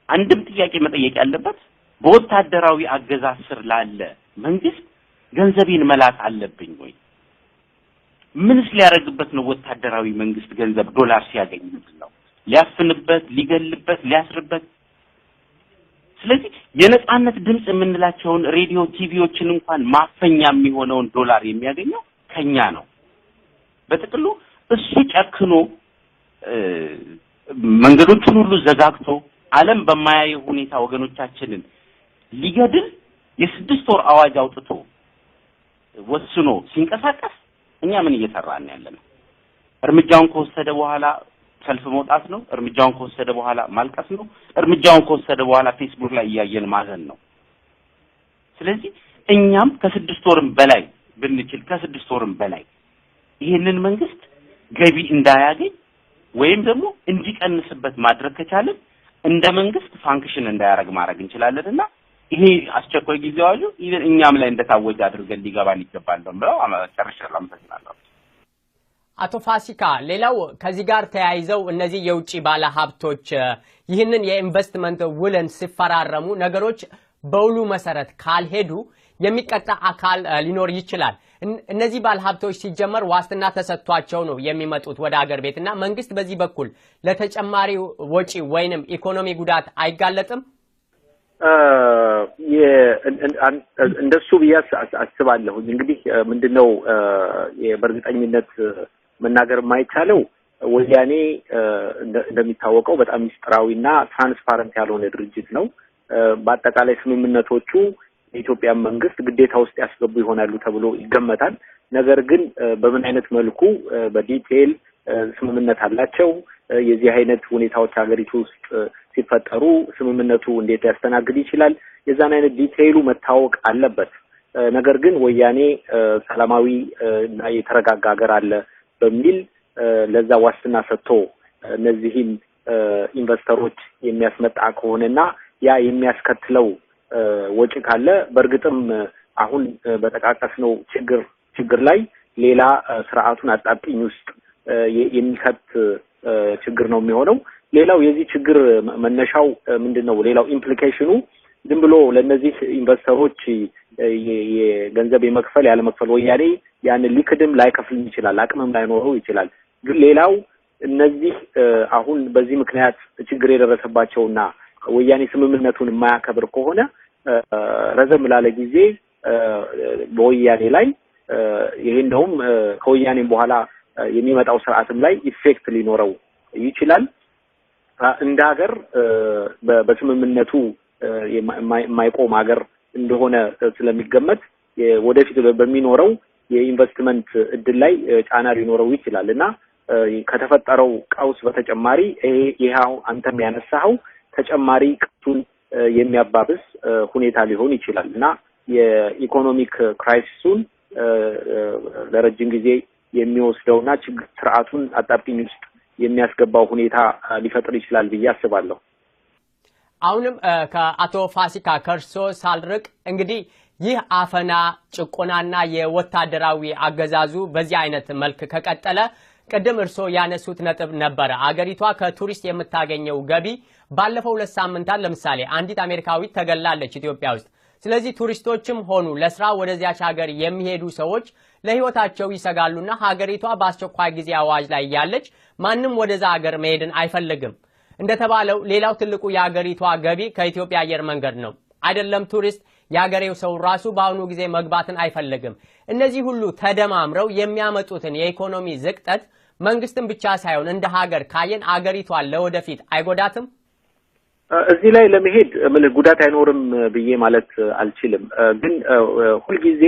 አንድም ጥያቄ መጠየቅ ያለበት በወታደራዊ አገዛዝ ስር ላለ መንግስት ገንዘቤን መላክ አለብኝ ወይ? ምንስ ሊያረግበት ነው? ወታደራዊ መንግስት ገንዘብ ዶላር ሲያገኝ ነው ሊያፍንበት፣ ሊገልበት፣ ሊያስርበት? ስለዚህ የነጻነት ድምጽ የምንላቸውን ሬዲዮ ቲቪዎችን እንኳን ማፈኛ የሚሆነውን ዶላር የሚያገኘው ከኛ ነው። በጥቅሉ እሱ ጨክኖ መንገዶቹን ሁሉ ዘጋግቶ ዓለም በማያየው ሁኔታ ወገኖቻችንን ሊገድል የ6 ወር አዋጅ አውጥቶ ወስኖ ሲንቀሳቀስ እኛ ምን እየሰራን ያለነው? እርምጃውን ከወሰደ በኋላ ሰልፍ መውጣት ነው። እርምጃውን ከወሰደ በኋላ ማልቀስ ነው። እርምጃውን ከወሰደ በኋላ ፌስቡክ ላይ እያየን ማዘን ነው። ስለዚህ እኛም ከ6 ወርም በላይ ብንችል ከ6 ወርም በላይ ይሄንን መንግስት ገቢ እንዳያገኝ ወይም ደግሞ እንዲቀንስበት ማድረግ ከቻለን እንደ መንግስት ፋንክሽን እንዳያረግ ማድረግ እንችላለንና ይሄ አስቸኳይ ጊዜ አዋጁ እኛም ላይ እንደታወጀ አድርገን ሊገባን ይገባል ብለው አመሰግናለሁ። አመሰግናለሁ። አቶ ፋሲካ፣ ሌላው ከዚህ ጋር ተያይዘው እነዚህ የውጪ ባለ ሀብቶች ይህንን የኢንቨስትመንት ውልን ሲፈራረሙ ነገሮች በውሉ መሰረት ካልሄዱ የሚቀጣ አካል ሊኖር ይችላል። እነዚህ ባለ ሀብቶች ሲጀመር ዋስትና ተሰጥቷቸው ነው የሚመጡት ወደ ሀገር ቤትና መንግስት በዚህ በኩል ለተጨማሪ ወጪ ወይንም ኢኮኖሚ ጉዳት አይጋለጥም? እንደሱ ብያስ አስባለሁ። እንግዲህ ምንድነው በእርግጠኝነት መናገር የማይቻለው ወያኔ እንደሚታወቀው በጣም ሚስጥራዊና ትራንስፓረንት ያልሆነ ድርጅት ነው። በአጠቃላይ ስምምነቶቹ የኢትዮጵያ መንግስት ግዴታ ውስጥ ያስገቡ ይሆናሉ ተብሎ ይገመታል። ነገር ግን በምን አይነት መልኩ በዲቴል ስምምነት አላቸው? የዚህ አይነት ሁኔታዎች ሀገሪቱ ውስጥ ሲፈጠሩ ስምምነቱ እንዴት ያስተናግድ ይችላል? የዛን አይነት ዲቴይሉ መታወቅ አለበት። ነገር ግን ወያኔ ሰላማዊ እና የተረጋጋ ሀገር አለ በሚል ለዛ ዋስትና ሰጥቶ እነዚህን ኢንቨስተሮች የሚያስመጣ ከሆነና ያ የሚያስከትለው ወጪ ካለ በእርግጥም አሁን በተቃቀስነው ችግር ላይ ሌላ ስርዓቱን አጣብቂኝ ውስጥ የሚከት ችግር ነው የሚሆነው። ሌላው የዚህ ችግር መነሻው ምንድነው? ሌላው ኢምፕሊኬሽኑ ዝም ብሎ ለነዚህ ኢንቨስተሮች የገንዘብ የመክፈል ያለ መክፈል ወያኔ ያን ሊክድም ላይከፍል ይችላል፣ አቅምም ላይኖረው ይችላል። ግን ሌላው እነዚህ አሁን በዚህ ምክንያት ችግር የደረሰባቸውና ወያኔ ስምምነቱን የማያከብር ከሆነ ረዘም ላለ ጊዜ በወያኔ ላይ ይሄ እንደውም ከወያኔም በኋላ የሚመጣው ስርዓትም ላይ ኢፌክት ሊኖረው ይችላል። እንደ ሀገር በስምምነቱ የማይቆም ሀገር እንደሆነ ስለሚገመት ወደፊት በሚኖረው የኢንቨስትመንት እድል ላይ ጫና ሊኖረው ይችላል እና ከተፈጠረው ቀውስ በተጨማሪ ይሄው አንተም ያነሳው ተጨማሪ ቀውሱን የሚያባብስ ሁኔታ ሊሆን ይችላል እና የኢኮኖሚክ ክራይሲሱን ለረጅም ጊዜ የሚወስደውና ችግር ስርዓቱን አጣብቂኝ ውስጥ የሚያስገባው ሁኔታ ሊፈጥር ይችላል ብዬ አስባለሁ። አሁንም ከአቶ ፋሲካ ከርሶ ሳልርቅ እንግዲህ ይህ አፈና ጭቆናና የወታደራዊ አገዛዙ በዚህ አይነት መልክ ከቀጠለ ቀደም እርሶ ያነሱት ነጥብ ነበር። አገሪቷ ከቱሪስት የምታገኘው ገቢ ባለፈው 2 ሳምንታት ለምሳሌ አንዲት አሜሪካዊት ተገላለች ኢትዮጵያ ውስጥ። ስለዚህ ቱሪስቶችም ሆኑ ለስራ ወደዚያች ሀገር የሚሄዱ ሰዎች ለህይወታቸው ይሰጋሉና ሀገሪቷ በአስቸኳይ ጊዜ አዋጅ ላይ ያለች ማንም ወደዛ ሀገር መሄድን አይፈልግም። እንደተባለው ሌላው ትልቁ የሀገሪቷ ገቢ ከኢትዮጵያ አየር መንገድ ነው። አይደለም ቱሪስት የሀገሬው ሰው ራሱ በአሁኑ ጊዜ መግባትን አይፈልግም። እነዚህ ሁሉ ተደማምረው የሚያመጡትን የኢኮኖሚ ዝቅጠት መንግስትን ብቻ ሳይሆን እንደ ሀገር ካየን አገሪቷን ለወደፊት አይጎዳትም? እዚህ ላይ ለመሄድ ምን ጉዳት አይኖርም ብዬ ማለት አልችልም። ግን ሁሉ ጊዜ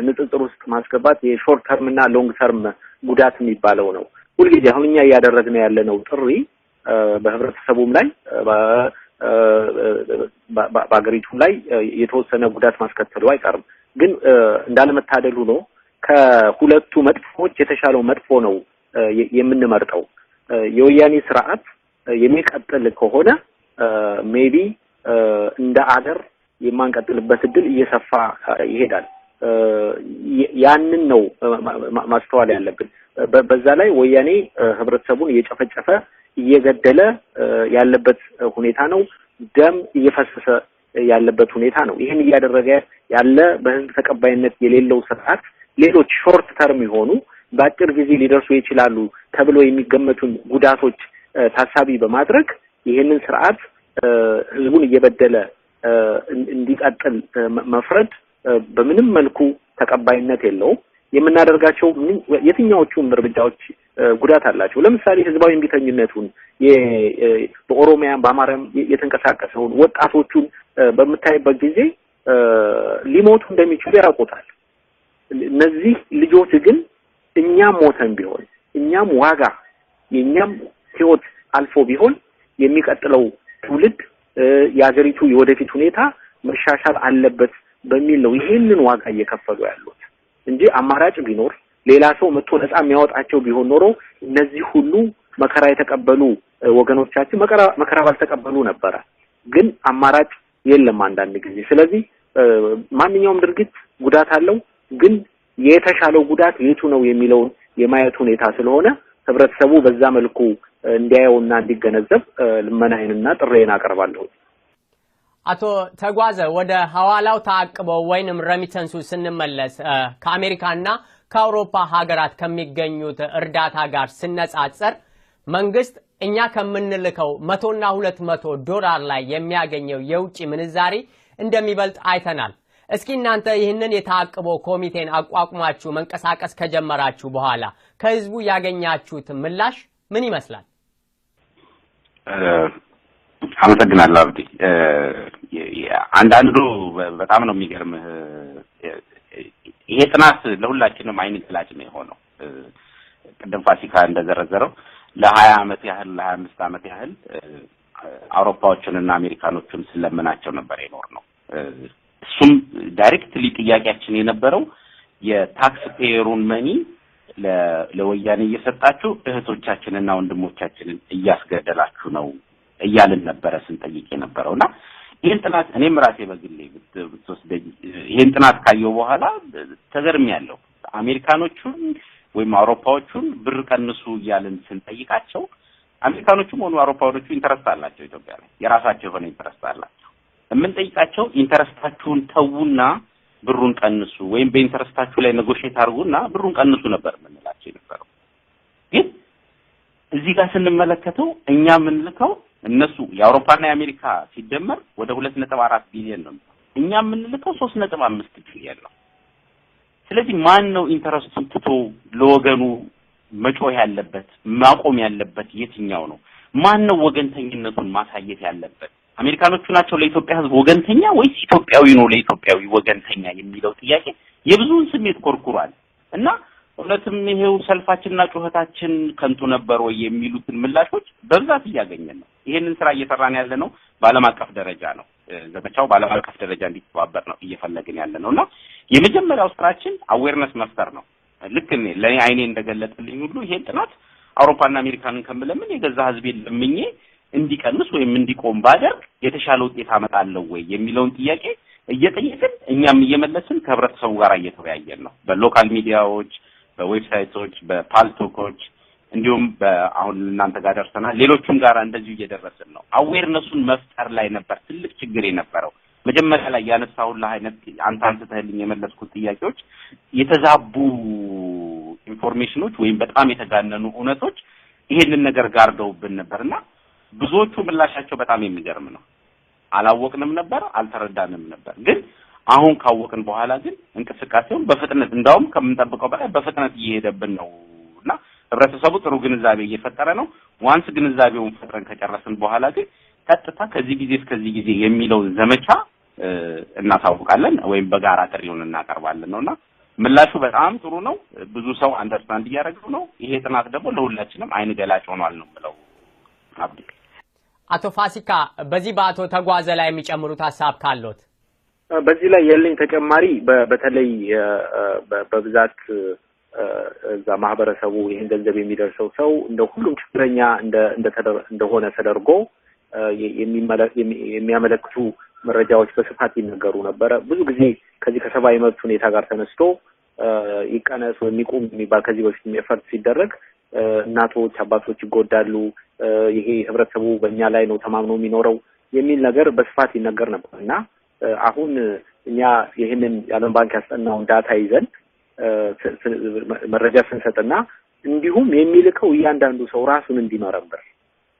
ንጽጽር ውስጥ ማስገባት የሾርት ተርም እና ሎንግ ተርም ጉዳት የሚባለው ነው። ሁሉ ጊዜ አሁን እኛ እያደረግን ያለነው ጥሪ በህብረተሰቡም ላይ በአገሪቱም ላይ የተወሰነ ጉዳት ማስከተሉ አይቀርም። ግን እንዳለመታደሉ ነው ከሁለቱ መጥፎች የተሻለው መጥፎ ነው የምንመርጠው። የወያኔ ስርዓት የሚቀጥል ከሆነ ሜቢ እንደ አገር የማንቀጥልበት እድል እየሰፋ ይሄዳል። ያንን ነው ማስተዋል ያለብን። በዛ ላይ ወያኔ ህብረተሰቡን እየጨፈጨፈ እየገደለ ያለበት ሁኔታ ነው። ደም እየፈሰሰ ያለበት ሁኔታ ነው። ይሄን እያደረገ ያለ በህዝብ ተቀባይነት የሌለው ስርዓት ሌሎች ሾርት ተርም የሆኑ በአጭር ጊዜ ሊደርሱ ይችላሉ ተብሎ የሚገመቱን ጉዳቶች ታሳቢ በማድረግ ይሄንን ስርዓት ህዝቡን እየበደለ እንዲቀጥል መፍረድ በምንም መልኩ ተቀባይነት የለውም። የምናደርጋቸው የትኛዎቹም እርምጃዎች ጉዳት አላቸው። ለምሳሌ ህዝባዊ እምቢተኝነቱን በኦሮሚያ በአማራም የተንቀሳቀሰውን ወጣቶቹን በምታይበት ጊዜ ሊሞቱ እንደሚችሉ ያውቁታል። እነዚህ ልጆች ግን እኛም ሞተን ቢሆን እኛም ዋጋ የኛም ህይወት አልፎ ቢሆን የሚቀጥለው ትውልድ የሀገሪቱ የወደፊት ሁኔታ መሻሻል አለበት በሚል ነው ይሄንን ዋጋ እየከፈሉ ያሉት እንጂ አማራጭ ቢኖር ሌላ ሰው መጥቶ ነፃ የሚያወጣቸው ቢሆን ኖሮ እነዚህ ሁሉ መከራ የተቀበሉ ወገኖቻችን መከራ ባልተቀበሉ ነበር። ግን አማራጭ የለም አንዳንድ ጊዜ። ስለዚህ ማንኛውም ድርጊት ጉዳት አለው። ግን የተሻለው ጉዳት የቱ ነው የሚለውን የማየት ሁኔታ ስለሆነ ህብረተሰቡ በዛ መልኩ እንዲያየውና እንዲገነዘብ ልመናዬንና ጥሬን አቀርባለሁ። አቶ ተጓዘ ወደ ሐዋላው ታቅበው ወይንም ረሚተንሱ ስንመለስ ከአሜሪካና ከአውሮፓ ሀገራት ከሚገኙት እርዳታ ጋር ሲነጻጸር መንግስት እኛ ከምንልከው 100 እና 200 ዶላር ላይ የሚያገኘው የውጭ ምንዛሪ እንደሚበልጥ አይተናል። እስኪ እናንተ ይህንን የታቅበው ኮሚቴን አቋቁማችሁ መንቀሳቀስ ከጀመራችሁ በኋላ ከህዝቡ ያገኛችሁት ምላሽ ምን ይመስላል? አመሰግናለሁ አብዲ። አንዳንዱ በጣም ነው የሚገርምህ። ይሄ ጥናት ለሁላችንም አይን ገላጭ ነው የሆነው። ቅድም ፋሲካ እንደዘረዘረው ለ20 አመት ያህል ለ25 አመት ያህል አውሮፓዎችንና አሜሪካኖችን ስለምናቸው ነበር የኖር ነው። እሱም ዳይሬክትሊ ጥያቄያችን የነበረው የታክስ ፔየሩን መኒ ለወያኔ እየሰጣችሁ እህቶቻችንና ወንድሞቻችንን እያስገደላችሁ ነው እያልን ነበረ ስንጠይቅ የነበረውና ይሄን ጥናት እኔም ራሴ በግሌ ብትወስደኝ ይሄን ጥናት ካየው በኋላ ተገርሚያለሁ። አሜሪካኖቹን ወይም አውሮፓዎቹን ብር ቀንሱ እያልን ስንጠይቃቸው አሜሪካኖቹም ሆኑ አውሮፓዎቹ ኢንተረስት አላቸው ኢትዮጵያ ላይ የራሳቸው የሆነ ኢንተረስት አላቸው። የምንጠይቃቸው ኢንተረስታችሁን ተውና ብሩን ቀንሱ ወይም በኢንተረስታችሁ ላይ ኔጎሺዬት አድርጉና ብሩን ቀንሱ ነበር የምንላቸው የነበረው። ግን እዚህ ጋር ስንመለከተው እኛ የምንልከው እነሱ የአውሮፓና የአሜሪካ ሲደመር ወደ 2.4 ቢሊዮን ነው። እኛ የምንልከው 3.5 ቢሊዮን ነው። ስለዚህ ማን ነው ኢንተረስቱን ትቶ ለወገኑ መጮህ ያለበት ማቆም ያለበት የትኛው ነው? ማን ነው ወገንተኝነቱን ማሳየት ያለበት? አሜሪካኖቹ ናቸው ለኢትዮጵያ ህዝብ ወገንተኛ ወይስ ኢትዮጵያዊ ነው ለኢትዮጵያዊ ወገንተኛ የሚለው ጥያቄ የብዙውን ስሜት ኮርኩሯል። እና እውነትም ይሄው ሰልፋችንና ጩኸታችን ከንቱ ነበር ወይ የሚሉትን ምላሾች በብዛት እያገኘን ነው። ይሄንን ስራ እየሰራን ያለነው በዓለም አቀፍ ደረጃ ነው። ዘመቻው በዓለም አቀፍ ደረጃ እንዲተባበር ነው እየፈለግን ያለነውና የመጀመሪያው ስራችን አዌርነስ መፍጠር ነው። ልክ ለኔ አይኔ እንደገለጠልኝ ሁሉ ይሄን ጥናት አውሮፓና አሜሪካንን ከምለምን የገዛ ህዝቤን ለምኜ እንዲቀንስ ወይም እንዲቆም ባደርግ የተሻለ ውጤት አመጣለሁ ወይ የሚለውን ጥያቄ እየጠየቅን እኛም እየመለስን ከህብረተሰቡ ጋር እየተወያየን ነው። በሎካል ሚዲያዎች፣ በዌብሳይቶች፣ በፓልቶኮች እንዲሁም አሁን እናንተ ጋር ደርሰናል። ሌሎችም ጋር እንደዚሁ እየደረስን ነው። አዌርነሱን መፍጠር ላይ ነበር ትልቅ ችግር የነበረው። መጀመሪያ ላይ ያነሳውልህ አይነት አንተ አንስተህልኝ የመለስኩት ጥያቄዎች የተዛቡ ኢንፎርሜሽኖች ወይም በጣም የተጋነኑ እውነቶች ይሄንን ነገር ጋርደውብን ነበርና ብዙዎቹ ምላሻቸው በጣም የሚገርም ነው። አላወቅንም ነበር፣ አልተረዳንም ነበር። ግን አሁን ካወቅን በኋላ ግን እንቅስቃሴውን በፍጥነት እንዳውም ከምንጠብቀው በላይ በፍጥነት እየሄደብን ነውና ህብረተሰቡ ጥሩ ግንዛቤ እየፈጠረ ነው። ዋንስ ግንዛቤውን ፈጥረን ከጨረስን በኋላ ግን ቀጥታ ከዚህ ጊዜ እስከዚህ ጊዜ የሚለው ዘመቻ እናሳውቃለን ወይም በጋራ ጥሪውን እናቀርባለን ነውና ምላሹ በጣም ጥሩ ነው። ብዙ ሰው አንደርስታንድ እያደረገው ነው። ይሄ ጥናት ደግሞ ለሁላችንም አይን ገላጭ ሆኗል ነው ብለው አብዲ። አቶ ፋሲካ በዚህ በአቶ ተጓዘ ላይ የሚጨምሩት ሐሳብ ካሎት? በዚህ ላይ ያለኝ ተጨማሪ በተለይ በብዛት እዛ ማህበረሰቡ ይሄን ገንዘብ የሚደርሰው ሰው እንደ ሁሉም ችግረኛ እንደሆነ ተደርጎ የሚያመለክቱ መረጃዎች በስፋት ይነገሩ ነበር። ብዙ ጊዜ ከዚህ ከሰብአዊ መብት ሁኔታ ጋር ተነስቶ ይቀነስ ወይ ይቁም የሚባል ከዚህ በፊት ኤፈርት ሲደረግ እናቶች አባቶች ይጎዳሉ፣ ይሄ ህብረተሰቡ በእኛ ላይ ነው ተማምኖ የሚኖረው የሚል ነገር በስፋት ይነገር ነበርና አሁን እኛ ይሄንን የዓለም ባንክ ያስጠናውን ዳታ ይዘን መረጃ ስንሰጥና እንዲሁም የሚልከው እያንዳንዱ ሰው ራሱን እንዲመረምር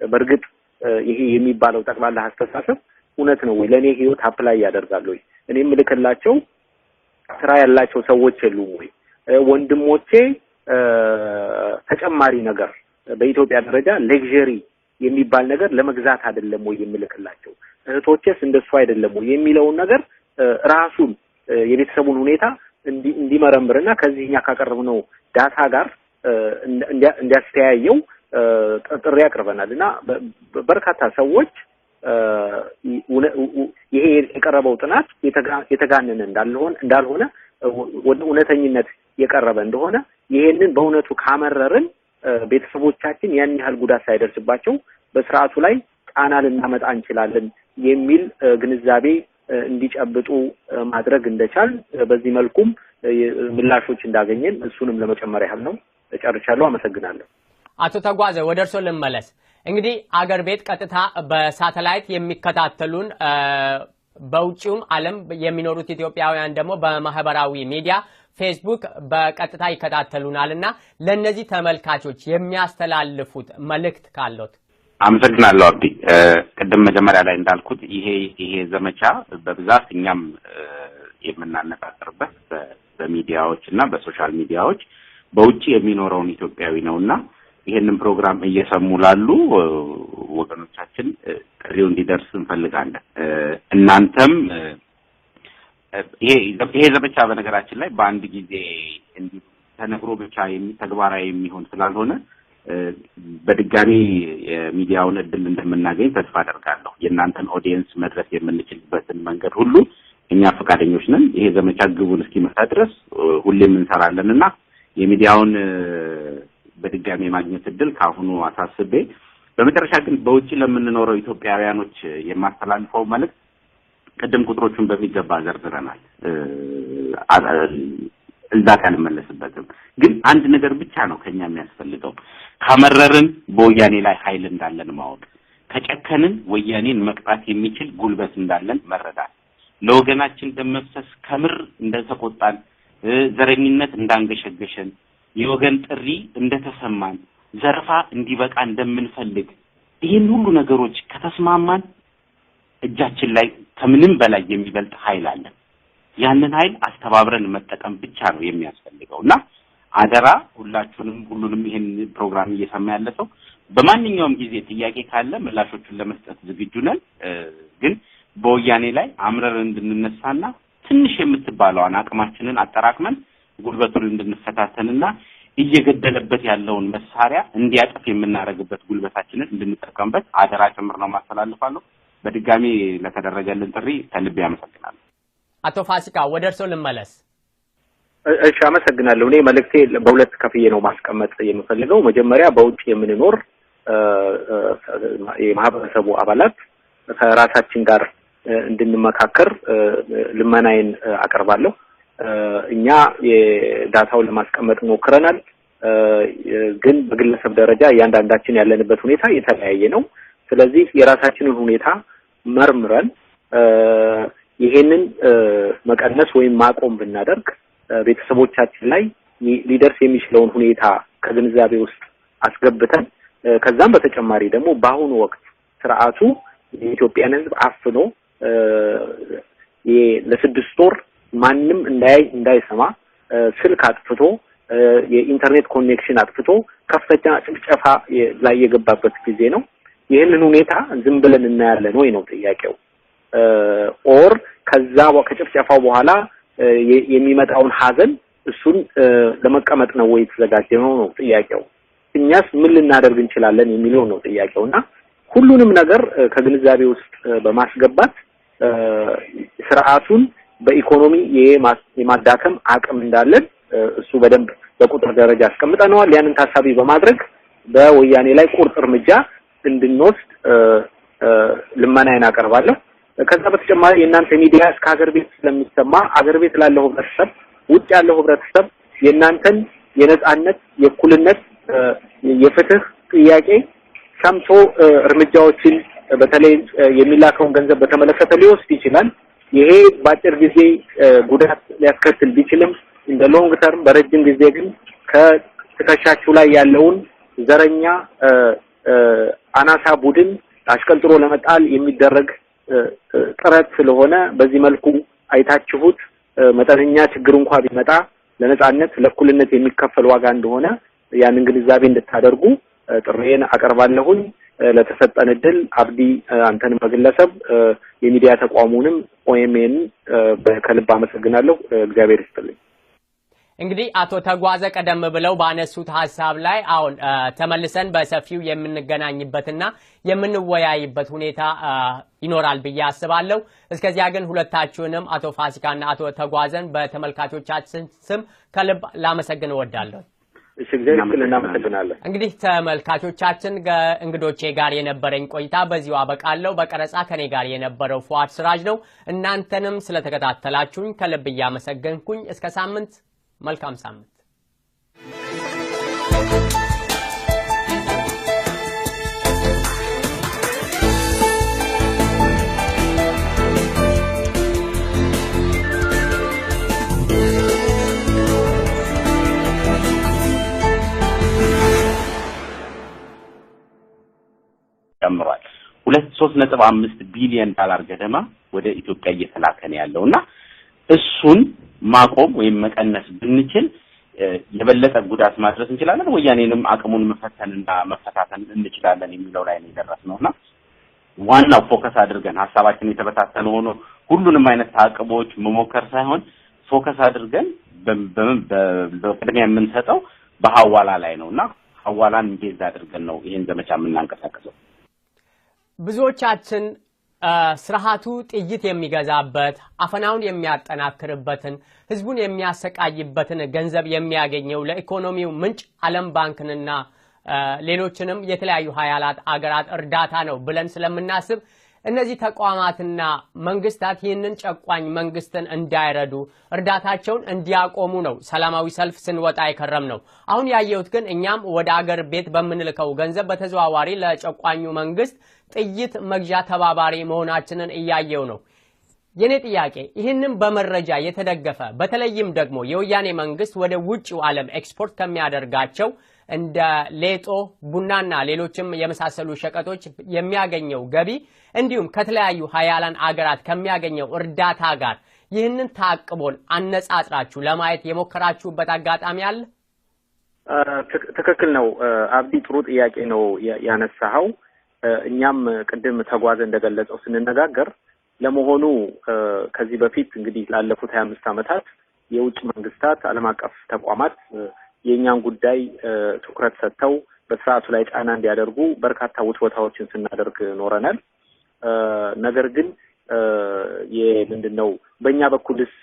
በርግጥ ይሄ የሚባለው ጠቅላላ አስተሳሰብ እውነት ነው ወይ ለኔ ህይወት አፕላይ ያደርጋል ወይ እኔ ምልክላቸው ስራ ያላቸው ሰዎች የሉም ወይ ወንድሞቼ ተጨማሪ ነገር በኢትዮጵያ ደረጃ ሌክዠሪ የሚባል ነገር ለመግዛት አይደለም ወይ የምልክላቸው እህቶቼስ እንደሱ አይደለም ወይ የሚለው ነገር ራሱን የቤተሰቡን ሁኔታ እንዲመረምርና ከዚህኛ ካቀረብነው ዳታ ጋር እንዲያስተያየው ጥሪ ያቀርበናልና በርካታ ሰዎች ይሄ የቀረበው ጥናት የተጋነነ እንዳልሆነ ወደ እውነተኝነት የቀረበ እንደሆነ ይሄንን በእውነቱ ካመረርን ቤተሰቦቻችን ያን ያህል ጉዳት ሳይደርስባቸው በስርዓቱ ላይ ጫና ልናመጣ እንችላለን የሚል ግንዛቤ እንዲጨብጡ ማድረግ እንደቻል በዚህ መልኩም ምላሾች እንዳገኘን እሱንም ለመጨመር ያህል ነው። ጨርሻለሁ። አመሰግናለሁ። አቶ ተጓዘ ወደ እርሶ ልመለስ። እንግዲህ አገር ቤት ቀጥታ በሳተላይት የሚከታተሉን በውጪውም ዓለም የሚኖሩት ኢትዮጵያውያን ደግሞ በማህበራዊ ሚዲያ ፌስቡክ በቀጥታ ይከታተሉናልና ለነዚህ ተመልካቾች የሚያስተላልፉት መልእክት ካሎት? አመሰግናለሁ አብዲ። ቀደም መጀመሪያ ላይ እንዳልኩት ይሄ ዘመቻ በብዛት እኛም የምናነጣጥርበት በሚዲያዎች እና በሶሻል ሚዲያዎች በውጪ የሚኖረውን ኢትዮጵያዊ ነውና ይሄንን ፕሮግራም እየሰሙ ላሉ ወገኖቻችን ጥሪው እንዲደርስ እንፈልጋለን። እናንተም ይሄ ዘመቻ በነገራችን ላይ በአንድ ጊዜ ተነግሮ ብቻ ተግባራዊ የሚሆን ስላልሆነ በድጋሚ የሚዲያውን እድል እንደምናገኝ ተስፋ አደርጋለሁ። የእናንተን ኦዲየንስ መድረስ የምንችልበትን መንገድ ሁሉ እኛ ፈቃደኞች ነን። ይሄ ዘመቻ ግቡን እስኪመታ ድረስ ሁሌም እንሰራለንና የሚዲያውን በድጋሚ ማግኘት እድል ካሁኑ አሳስቤ በመጨረሻ ግን በውጪ ለምንኖረው ኢትዮጵያውያኖች የማስተላልፈው መልእክት ቀደም ቁጥሮቹን በሚገባ ዘርዝረናል። እዛ ጋር እንመለስበትም። ግን አንድ ነገር ብቻ ነው ከኛ የሚያስፈልገው። ካመረርን በወያኔ ላይ ኃይል እንዳለን ማወቅ፣ ከጨከንን ወያኔን መቅጣት የሚችል ጉልበት እንዳለን መረዳት፣ ለወገናችን ደም መፍሰስ ከምር እንደተቆጣን፣ ዘረኝነት እንዳንገሸገሸን፣ የወገን ጥሪ እንደተሰማን፣ ዘርፋ እንዲበቃ እንደምንፈልግ ይህን ሁሉ ነገሮች ከተስማማን እጃችን ላይ ከምንም በላይ የሚበልጥ ኃይል አለ። ያንን ኃይል አስተባብረን መጠቀም ብቻ ነው የሚያስፈልገውና አደራ ሁሉንም ይሄን ፕሮግራም እየሰማ ያለ ሰው በማንኛውም ጊዜ ጥያቄ ካለ ምላሾቹን ለመስጠት ዝግጁ ነን። ግን በወያኔ ላይ አምረን እንድንነሳና ትንሽ የምትባለውን አቅማችንን አጠራቅመን ጉልበቱን እንድንፈታተንና እየገደለበት ያለውን መሳሪያ እንዲያጠፍ የምናደርግበት ጉልበታችንን እንድንጠቀምበት አደራ ጭምር ነው ማስተላልፋለሁ። በድጋሚ ለተደረገልን ጥሪ ከልብ ያመሰግናለሁ። አቶ ፋሲካ ወደ እርሶ ልመለስ። እሺ፣ አመሰግናለሁ። እኔ መልእክቴ በሁለት ከፍዬ ነው ማስቀመጥ የምፈልገው። መጀመሪያ በውጭ የምንኖር የማህበረሰቡ አባላት ከራሳችን ጋር እንድንመካከር ልመናዬን አቀርባለሁ። እኛ የዳታውን ለማስቀመጥ ሞክረናል፣ ግን በግለሰብ ደረጃ እያንዳንዳችን ያለንበት ሁኔታ የተለያየ ነው። ስለዚህ የራሳችንን ሁኔታ መርምረን ይሄንን መቀነስ ወይም ማቆም ብናደርግ ቤተሰቦቻችን ላይ ሊደርስ የሚችለውን ሁኔታ ከግንዛቤ ውስጥ አስገብተን ከዛም በተጨማሪ ደግሞ በአሁኑ ወቅት ስርዓቱ የኢትዮጵያን ሕዝብ አፍኖ ለስድስት ወር ማንም እንዳይሰማ ስልክ አጥፍቶ የኢንተርኔት ኮኔክሽን አጥፍቶ ከፍተኛ ጭፍጨፋ ላይ የገባበት ጊዜ ነው። ይህንን ሁኔታ ዝም ብለን እናያለን ወይ ነው ጥያቄው። ኦር ከጭፍጨፋው በኋላ የሚመጣውን ሀዘን እሱን ለመቀመጥ ነው ወይ የተዘጋጀነው ነው ጥያቄው። እኛስ ምን ልናደርግ እንችላለን የሚለው ነው ጥያቄውና ሁሉንም ነገር ከግንዛቤ ውስጥ በማስገባት ስርዓቱን በኢኮኖሚ የማዳከም አቅም እንዳለን እሱ በደንብ በቁጥር ደረጃ አስቀምጠናል። ያንን ታሳቢ በማድረግ በወያኔ ላይ ቁርጥ እርምጃ እንድንወስድ ልመናዬን አቀርባለሁ። ከዛ በተጨማሪ የእናንተ ሚዲያ እስከ ሀገር ቤት ስለሚሰማ ሀገር ቤት ላለው ህብረተሰብ፣ ውጭ ያለው ህብረተሰብ የእናንተን የነጻነት፣ የእኩልነት፣ የፍትህ ጥያቄ ሰምቶ እርምጃዎችን በተለይ የሚላከውን ገንዘብ በተመለከተ ሊወስድ ይችላል። ይሄ በአጭር ጊዜ ጉዳት ሊያስከትል ቢችልም እንደ ሎንግ ተርም በረጅም ጊዜ ግን ከትከሻችሁ ላይ ያለውን ዘረኛ አናሳ ቡድን አሽቀንጥሮ ለመጣል የሚደረግ ጥረት ስለሆነ በዚህ መልኩ አይታችሁት መጠነኛ ችግር እንኳን ቢመጣ ለነጻነት ለእኩልነት የሚከፈል ዋጋ እንደሆነ ያንን ግንዛቤ እንድታደርጉ ጥሬን አቀርባለሁኝ። ለተሰጠን እድል አብዲ አንተን በግለሰብ የሚዲያ ተቋሙንም ኦኤምኤን በከልብ አመሰግናለሁ። እግዚአብሔር ይስጥልኝ። እንግዲህ አቶ ተጓዘ ቀደም ብለው ባነሱት ሐሳብ ላይ አሁን ተመልሰን በሰፊው የምንገናኝበትና የምንወያይበት ሁኔታ ይኖራል ብዬ አስባለሁ። እስከዚያ ግን ሁለታችሁንም አቶ ፋሲካና አቶ ተጓዘን በተመልካቾቻችን ስም ከልብ ላመሰግን እወዳለሁ። እሺ፣ እግዚአብሔር እናመሰግናለን። እንግዲህ ተመልካቾቻችን እንግዶቼ ጋር የነበረኝ ቆይታ በዚሁ አበቃለሁ። በቀረጻ ከኔ ጋር የነበረው ፉአድ ስራጅ ነው። እናንተንም ስለተከታተላችሁኝ ከልብ እያመሰገንኩኝ እስከ ሳምንት መልካም ሳምንት። ጨምሯል። 3.5 ቢሊዮን ዶላር ገደማ ወደ ኢትዮጵያ እየተላከ ነው ያለውና እሱን ማቆም ወይም መቀነስ ብንችል የበለጠ ጉዳት ማድረስ እንችላለን፣ ወያኔንም አቅሙን መፈተንና መፈታተን እንችላለን የሚለው ላይ ነው የደረስነውና ዋናው ፎከስ አድርገን ሐሳባችን የተበታተነ ሆኖ ሁሉንም አይነት ታቅቦች መሞከር ሳይሆን ፎከስ አድርገን በቅድሚያ የምንሰጠው በሐዋላ ላይ ነውና ሐዋላን ቤዝ አድርገን ነው ይሄን ዘመቻ የምናንቀሳቀሰው። ብዙዎቻችን ስርዓቱ ጥይት የሚገዛበት አፈናውን የሚያጠናክርበትን ህዝቡን የሚያሰቃይበትን ገንዘብ የሚያገኘው ለኢኮኖሚው ምንጭ ዓለም ባንክንና ሌሎችንም የተለያዩ ሀያላት አገራት እርዳታ ነው ብለን ስለምናስብ እነዚህ ተቋማትና መንግስታት ይህንን ጨቋኝ መንግስትን እንዳይረዱ እርዳታቸውን እንዲያቆሙ ነው ሰላማዊ ሰልፍ ስንወጣ አይከረም ነው። አሁን ያየሁት ግን እኛም ወደ አገር ቤት በመንልከው ገንዘብ በተዘዋዋሪ ለጨቋኙ መንግስት ጥይት መግዣ ተባባሪ መሆናችንን እያየው ነው። የኔ ጥያቄ ይህንን በመረጃ የተደገፈ በተለይም ደግሞ የወያኔ መንግስት ወደ ውጭው ዓለም ኤክስፖርት ከሚያደርጋቸው እንደ ሌጦ ቡናና ሌሎችም የመሳሰሉ ሸቀጦች የሚያገኘው ገቢ እንዲሁም ከተለያዩ ሀያላን አገራት ከሚያገኘው እርዳታ ጋር ይህንን ታቅቦን አነጻጽራችሁ ለማየት የሞከራችሁበት አጋጣሚ አለ? ትክክል ነው አብዲ፣ ጥሩ ጥያቄ ነው ያነሳኸው። እኛም ቅድም ተጓዘ እንደገለጸው ስንነጋገር ለመሆኑ ከዚህ በፊት እንግዲህ ላለፉት 25 ዓመታት የውጭ መንግስታት ዓለም አቀፍ ተቋማት የኛን ጉዳይ ትኩረት ሰጥተው በስርዓቱ ላይ ጫና እንዲያደርጉ በርካታ ውትወታዎችን ስናደርግ ኖረናል። ነገር ግን ምንድነው በእኛ በኩልስ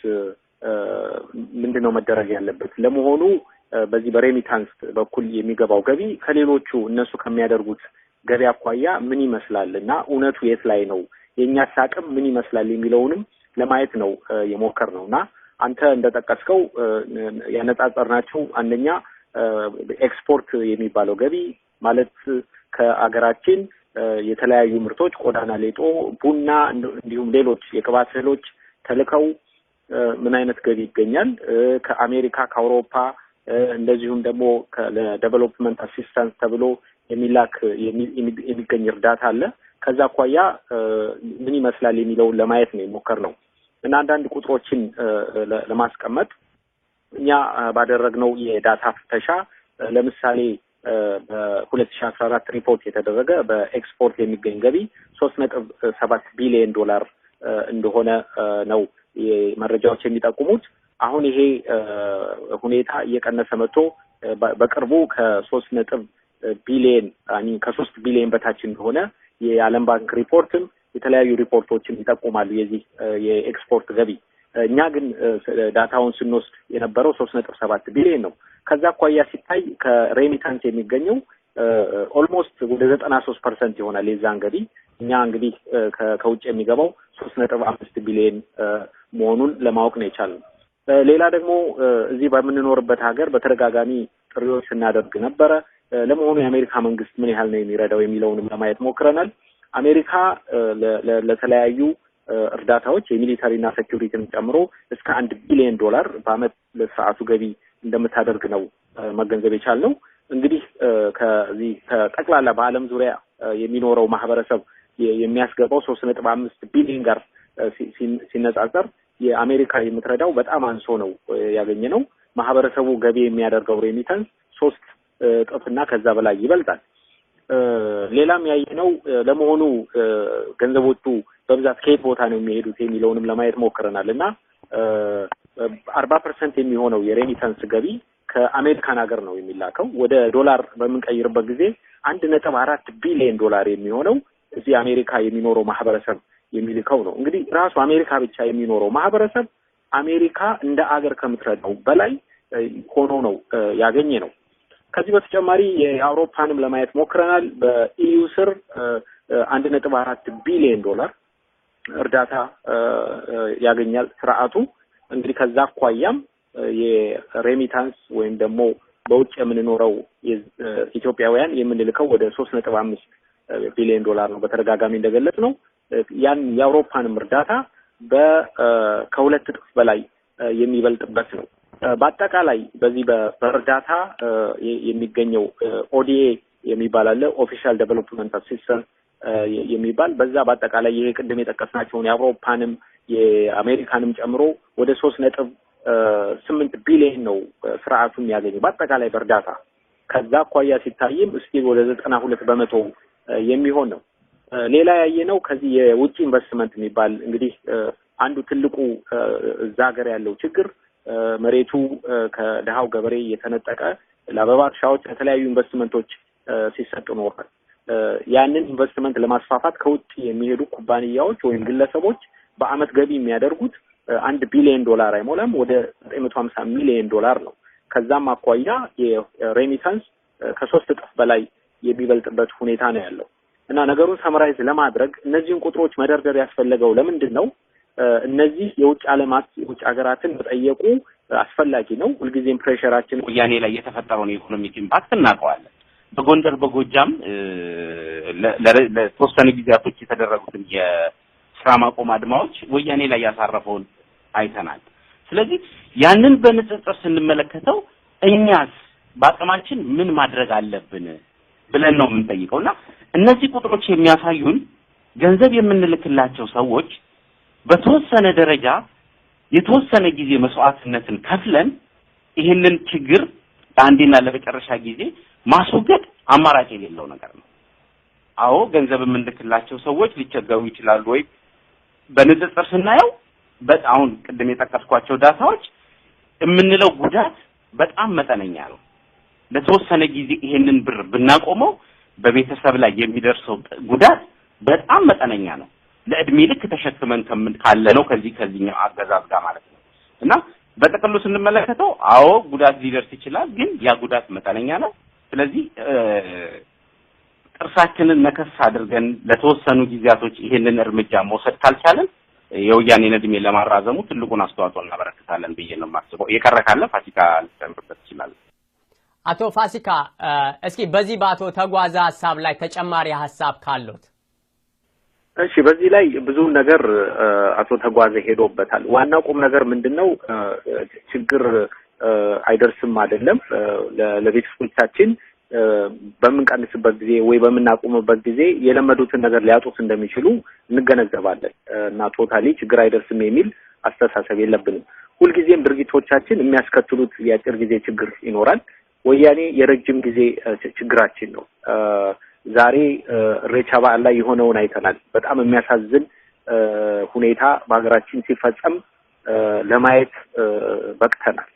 ምንድነው መደረግ ያለበት? ለመሆኑ በዚህ በሬሚታንስ በኩል የሚገባው ገቢ ከሌሎቹ እነሱ ከሚያደርጉት ገቢ አኳያ ምን ይመስላልና እውነቱ የት ላይ ነው፣ የኛስ አቅም ምን ይመስላል የሚለውንም ለማየት ነው የሞከርነውና አንተ እንደጠቀስከው ያነጻጸርናቸው አንደኛ ኤክስፖርት የሚባለው ገቢ ማለት ከአገራችን የተለያዩ ምርቶች ቆዳና ሌጦ፣ ቡና እንዲሁም ሌሎች የቅባት እህሎች ተልከው ምን አይነት ገቢ ይገኛል ከአሜሪካ ከአውሮፓ እንደዚሁም ደግሞ ለዴቨሎፕመንት አሲስታንስ ተብሎ የሚላክ የሚገኝ እርዳታ አለ ከዛ አኳያ ምን ይመስላል የሚለውን ለማየት ነው የሞከርነው እና አንዳንድ ቁጥሮችን ለማስቀመጥ እኛ ባደረግነው የዳታ ፍተሻ ለምሳሌ በ2014 ሪፖርት የተደረገ በኤክስፖርት የሚገኝ ገቢ 3.7 ቢሊዮን ዶላር እንደሆነ ነው የመረጃዎች የሚጠቁሙት አሁን ይሄ ሁኔታ እየቀነሰ መጥቶ በቅርቡ ከ3 ቢሊዮን ከ3 ቢሊዮን በታች እንደሆነ የዓለም ባንክ ሪፖርትም የተለያዩ ሪፖርቶችን ይጠቁማሉ የዚህ የኤክስፖርት ገቢ እኛ ግን ዳታውን ስንወስድ የነበረው 3.7 ቢሊዮን ነው ከዛ አኳያ ሲታይ ከሬሚታንስ የሚገኘው ኦልሞስት ወደ 93% ይሆናል የዛን ገቢ እኛ እንግዲህ ከውጭ የሚገባው 3.5 ቢሊዮን መሆኑን ለማወቅ ነው የቻልነው ሌላ ደግሞ እዚህ በመንኖርበት ሀገር በተደጋጋሚ ጥሪዎች ስናደርግ ነበር ለመሆኑ የአሜሪካ መንግስት ምን ያህል ነው የሚረዳው የሚለውንም ለማየት ሞክረናል አሜሪካ ለተለያዩ እርዳታዎች የሚሊታሪና ሴኩሪቲን ጨምሮ እስከ 1 ቢሊዮን ዶላር በአመት ለስርዓቱ ገቢ እንደምታደርግ ነው መገንዘብ የቻልነው እንግዲህ ከዚህ ከጠቅላላ በአለም ዙሪያ የሚኖረው ማህበረሰብ የሚያስገባው 3.5 ቢሊዮን ጋር ሲነጻጸር የአሜሪካ የምትረዳው በጣም አንሶ ነው ያገኘነው ማህበረሰቡ ገቢ የሚያደርገው ሬሚታንስ 3 እጥፍና ከዛ በላይ ይበልጣል ሌላም ያየነው ለመሆኑ ገንዘቦቹ በብዛት ከየት ቦታ ነው የሚሄዱት የሚለውንም ለማየት ሞክረናልና 40% የሚሆነው የሬሚታንስ ገቢ ከአሜሪካን ሀገር ነው የሚላከው ወደ ዶላር በመንቀይርበት ጊዜ 1.4 ቢሊዮን ዶላር የሚሆነው እዚህ አሜሪካ የሚኖረው ማህበረሰብ የሚልከው ነው እንግዲህ ራሱ አሜሪካ ብቻ የሚኖረው ማህበረሰብ አሜሪካ እንደ አገር ከምትረዳው በላይ ሆኖ ነው ያገኘ ነው ከዚህ በተጨማሪ የአውሮፓንም ለማየት ሞክረናል በኢዩ ስር 1.4 ቢሊዮን ዶላር እርዳታ ያገኛል ስርዓቱ እንግዲህ ከዛ አኳያም የሬሚታንስ ወይም ደግሞ በውጭ የምንኖረው ኢትዮጵያውያን የምንልከው ወደ 3.5 ቢሊዮን ዶላር ነው በተደጋጋሚ እንደገለጽ ነው ያን የአውሮፓንም እርዳታ ከሁለት እጥፍ በላይ የሚበልጥበት ነው በአጠቃላይ በዚህ በእርዳታ የሚገኘው ኦዲኤ የሚባል አለ ኦፊሻል ዴቨሎፕመንት አሲስታንስ የሚባል በዛ በአጠቃላይ ይሄ ቅድም የጠቀስናቸውን የአውሮፓንም የአሜሪካንም ጨምሮ ወደ 3.8 ቢሊዮን ነው ስርዓቱን ያገኘው በአጠቃላይ በእርዳታ ከዛ አኳያ ሲታይም እስቲ ወደ 92% የሚሆን ነው ሌላ ያየነው ከዚህ የውጭ ኢንቨስትመንት የሚባል እንግዲህ አንዱ ትልቁ እዛ ሀገር ያለው ችግር መሬቱ ከደሃው ገበሬ የተነጠቀ ለአበባ እርሻዎች የተለያዩ ኢንቨስትመንቶች ሲሰጡ ኖሯል ያንን ኢንቨስትመንት ለማስፋፋት ከውጭ የሚሄዱ ኩባንያዎች ወይም ግለሰቦች በአመት ገቢ የሚያደርጉት 1 ቢሊዮን ዶላር አይሞላም ወደ 950 ሚሊዮን ዶላር ነው ከዛም አኳያ የሬሚታንስ ከ3 እጥፍ በላይ የሚበልጥበት ሁኔታ ነው ያለው እና ነገሩን ሰመራይዝ ለማድረግ እነዚህን ቁጥሮች መደርደር ያስፈልገው ለምንድን ነው እነዚህ የውጭ ዓለማት የውጭ ሀገራትን መጠየቁ አስፈላጊ ነው ሁልጊዜም ፕሬሸራችን ወያኔ ላይ የተፈጠረውን ኢኮኖሚክ ኢምፓክት እናውቀዋለን በጎንደር በጎጃም ለተወሰኑ ጊዜያቶች የተደረጉትን የስራ ማቆም አድማዎች ወያኔ ላይ ያሳረፈውን አይተናል ስለዚህ ያንን በንጽጽር ስንመለከተው እኛስ በአቅማችን ምን ማድረግ አለብን ብለን ነው የምንጠይቀውና እነዚህ ቁጥሮች የሚያሳዩን ገንዘብ የምንልክላቸው ሰዎች በተወሰነ ደረጃ የተወሰነ ጊዜ መስዋዕትነትን ከፍለን ይሄንን ችግር አንዴና ለመጨረሻ ጊዜ ማስወገድ አማራጭ የሌለው ነገር ነው አዎ ገንዘብ የምንልክላቸው ሰዎች ሊቸገሩ ይችላሉ ወይ በንጽጽር ስናየው በጣም ቅድም የጠቀስኳቸው ዳታዎች የምንለው ጉዳት በጣም መጠነኛ ነው ለተወሰነ ጊዜ ይሄንን ብር ብናቆመው በቤተሰብ ላይ የሚደርሰው ጉዳት በጣም መጠነኛ ነው ለእድሜ ልክ ተሸክመን ካለነው ከዚህኛው አገዛዝ ጋር ማለት ነው እና በጥቅሉ ስንመለከተው አዎ ጉዳት ሊደርስ ይችላል ግን ያ ጉዳት መጠነኛ ነው ስለዚህ ጥርሳችንን ነከስ አድርገን ለተወሰኑ ጊዜያቶች ይሄንን እርምጃ መውሰድ ካልቻለን የወያኔን እድሜ ለማራዘሙ ትልቁን አስተዋጽኦ እናበረክታለን ብዬ ነው የማስበው የቀረ ካለ ፋሲካ ልጨምርበት ይችላል አቶ ፋሲካ እስኪ በዚህ በአቶ ተጓዛ ሐሳብ ላይ ተጨማሪ ሐሳብ ካሉት እሺ በዚህ ላይ ብዙ ነገር አቶ ተጓዘ ሄዶበታል። ዋናው ቁም ነገር ምንድነው ችግር አይደርስም አይደለም ለቤተሰቦቻችን በምንቀንስበት ጊዜ ወይ በምናቆምበት ጊዜ የለመዱትን ነገር ሊያጡት እንደሚችሉ እንገነዘባለን እና ቶታሊ ችግር አይደርስም የሚል አስተሳሰብ የለብንም። ሁልጊዜም ድርጊቶቻችን የሚያስከትሉት የአጭር ጊዜ ችግር ይኖራል። ወያኔ የረጅም ጊዜ ችግራችን ነው። ዛሬ ኢሬቻ በዓል ላይ የሆነውን አይተናል። በጣም የሚያሳዝን ሁኔታ በሀገራችን ሲፈጸም ለማየት በቅተናል።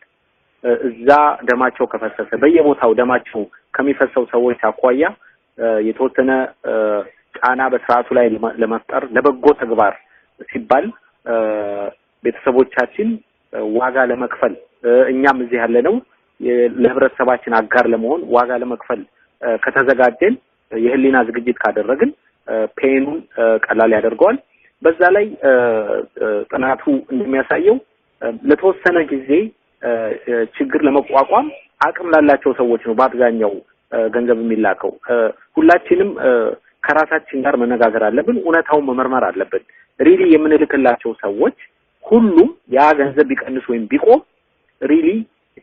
እዛ ደማቸው ከፈሰሰ በየቦታው ደማቸው ከሚፈሰው ሰዎች አኳያ የተወሰነ ጫና በስርዓቱ ላይ ለመፍጠር ለበጎ ተግባር ሲባል ቤተሰቦቻችን ዋጋ ለመክፈል እኛም እዚህ ያለነው ለህብረተሰባችን አጋር ለመሆን ዋጋ ለመክፈል ከተዘጋጀን የህሊና ዝግጅት ካደረግን ፔኑን ቀላል ያደርገዋል። በዛ ላይ ጥናቱ እንደሚያሳየው ለተወሰነ ጊዜ ችግር ለመቋቋም አቅም ላላቸው ሰዎች ነው በአብዛኛው ገንዘብ የሚላከው። ሁላችንም ከራሳችን ጋር መነጋገር አለብን፣ እውነታውን መመርመር አለብን። ሪሊ የምንልክላቸው ሰዎች ሁሉም ያ ገንዘብ ቢቀንስ ወይም ቢቆም ሪሊ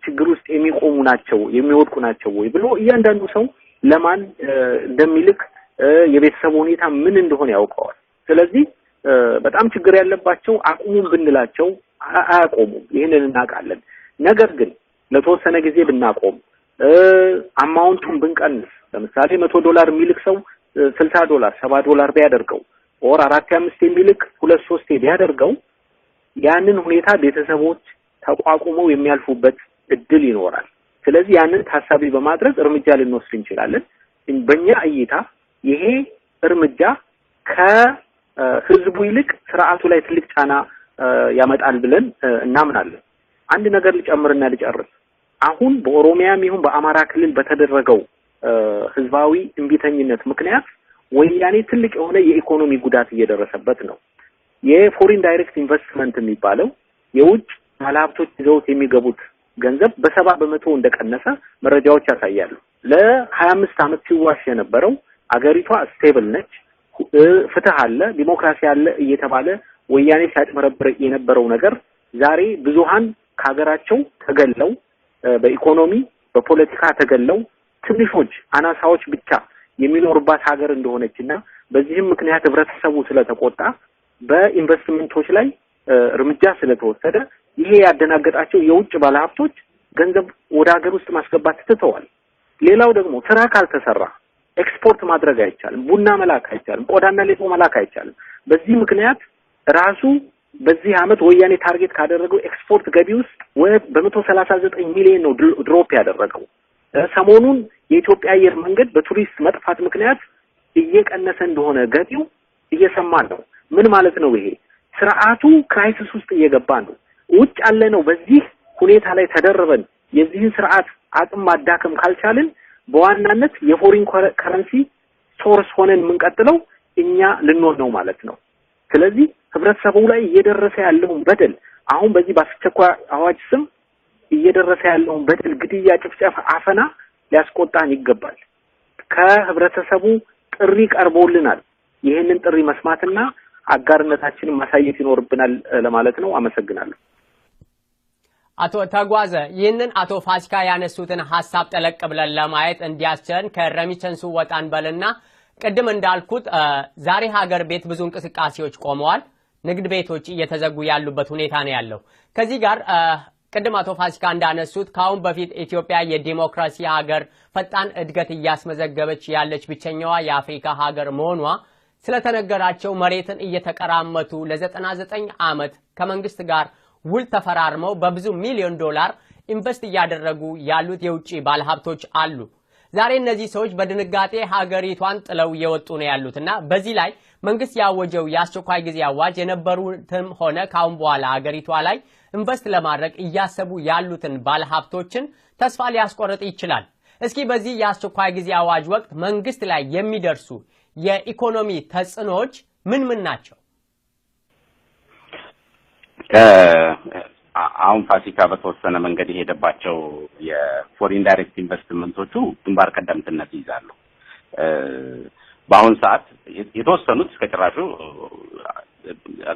ችግር ውስጥ የሚቆሙ ናቸው የሚወድቁ ናቸው ወይ ብሎ እያንዳንዱ ሰው ለማን እንደሚልክ የቤተሰቡ ሁኔታ ምን እንደሆነ ያውቀዋል። ስለዚህ በጣም ችግር ያለባቸው አቁሙን ብንላቸው አያቆሙም፣ ይሄንን እናውቃለን። ነገር ግን ለተወሰነ ጊዜ ብናቆም አማውንቱን ብንቀንስ ለምሳሌ $100 የሚልክ ሰው $60 $70 ቢያደርገው ኦር 4-5 የሚልክ 2-3 ቢያደርገው ያንን ሁኔታ ቤተሰቦች ተቋቁመው የሚያልፉበት እድል ይኖራል። ስለዚህ ያንን ታሳቢ በማድረግ እርምጃ ልንወስድ እንችላለን። በእኛ እይታ ይሄ እርምጃ ከህዝቡ ይልቅ ስርዓቱ ላይ ትልቅ ጫና ያመጣል ብለን እናምናለን። አንድ ነገር ልጨምርና ልጨርስ። አሁን በኦሮሚያም ይሁን በአማራ ክልል በተደረገው ህዝባዊ እንቢተኝነት ምክንያት ወያኔ ትልቅ የሆነ የኢኮኖሚ ጉዳት እየደረሰበት ነው። የፎሪን ዳይሬክት ኢንቨስትመንት የሚባለው የውጭ ባለሀብቶች ይዘውት የሚገቡት ገንዘብ በ70% እንደቀነሰ መረጃዎች ያሳያሉ። ለ25 ዓመት ሲዋሽ የነበረው አገሪቷ ስቴብል ነች፣ ፍትህ አለ፣ ዲሞክራሲ አለ እየተባለ ወያኔ ሲያጭበረብር የነበረው ነገር ዛሬ ብዙሃን ከሀገራቸው ተገለው በኢኮኖሚ በፖለቲካ ተገለው ትንሾች አናሳዎች ብቻ የሚኖርባት ሀገር እንደሆነችና በዚህም ምክንያት ህብረተሰቡ ስለተቆጣ በኢንቨስትመንቶች ላይ እርምጃ ስለተወሰደ ይሄ ያደናገጣቸው የውጭ ባለሀብቶች ገንዘብ ወደ ሀገር ውስጥ ማስገባት ትተዋል። ሌላው ደግሞ ስራ ካልተሰራ ኤክስፖርት ማድረግ አይቻልም፣ ቡና መላክ አይቻልም፣ ቆዳና ሌጦ መላክ አይቻልም። በዚህ ምክንያት ራሱ በዚህ አመት ወያኔ ታርጌት ካደረገው ኤክስፖርት ገቢ ውስጥ በ139 ሚሊዮን ነው ድሮፕ ያደረገው። ሰሞኑን የኢትዮጵያ አየር መንገድ በቱሪስት መጥፋት ምክንያት እየቀነሰ እንደሆነ ገቢው እየሰማን ነው። ምን ማለት ነው? ይሄ ስርዓቱ ክራይሲስ ውስጥ እየገባ ነው። ውጭ ያለ ነው። በዚህ ሁኔታ ላይ ተደረበን የዚህን ስርዓት አቅም ማዳከም ካልቻልን በዋናነት የፎሪን ከረንሲ ሶርስ ሆነን የምንቀጥለው እኛ ልንሆን ነው ማለት ነው። ስለዚህ ህብረተሰቡ ላይ እየደረሰ ያለውን በደል አሁን በዚህ በአስቸኳይ አዋጅ ስም እየደረሰ ያለውን በደል፣ ግድያ፣ ጭፍጨፋ፣ አፈና ሊያስቆጣን ይገባል። ከህብረተሰቡ ጥሪ ቀርቦልናል። ይህንን ጥሪ መስማትና አጋርነታችንን ማሳየት ይኖርብናል ለማለት ነው። አመሰግናለሁ። አቶ ተጓዘ ይህንን አቶ ፋሲካ ያነሱትን ሐሳብ ጠለቅ ብለን ለማየት እንዲያስችለን ከረሚተንሱ ወጣን በልና ቅድም እንዳልኩት ዛሬ ሀገር ቤት ብዙ እንቅስቃሴዎች ቆመዋል። ንግድ ቤቶች እየተዘጉ ያሉበት ሁኔታ ነው ያለው። ከዚህ ጋር ቅድም አቶ ፋሲካ እንዳነሱት ካሁን በፊት ኢትዮጵያ የዲሞክራሲ ሀገር ፈጣን እድገት እያስመዘገበች ያለች ብቸኛዋ የአፍሪካ ሀገር መሆኗ ስለተነገራቸው መሬትን እየተቀራመቱ ለ99 ዓመት ከመንግስት ጋር ውል ተፈራርመው በብዙ ሚሊዮን ዶላር ኢንቨስት እያደረጉ ያሉት የውጭ ባለሀብቶች አሉ። ዛሬ እነዚህ ሰዎች በድንጋጤ ሀገሪቷን ጥለው እየወጡ ነው ያሉትና በዚህ ላይ መንግስት ያወጀው የአስቸኳይ ጊዜ አዋጅ የነበሩትም ሆነ ካሁን በኋላ ሀገሪቷ ላይ ኢንቨስት ለማድረግ እያሰቡ ያሉትን ባለሀብቶችን ተስፋ ሊያስቆርጥ ይችላል። እስኪ በዚህ የአስቸኳይ ጊዜ አዋጅ ወቅት መንግስት ላይ የሚደርሱ የኢኮኖሚ ተጽዕኖዎች ምን ምን ናቸው? አሁን ፋሲካ በተወሰነ መንገድ የሄደባቸው የፎሪን ዳይሬክት ኢንቨስትመንቶቹ ግንባር ቀደምትነት ይይዛሉ። በአሁን ሰዓት የተወሰኑት እስከ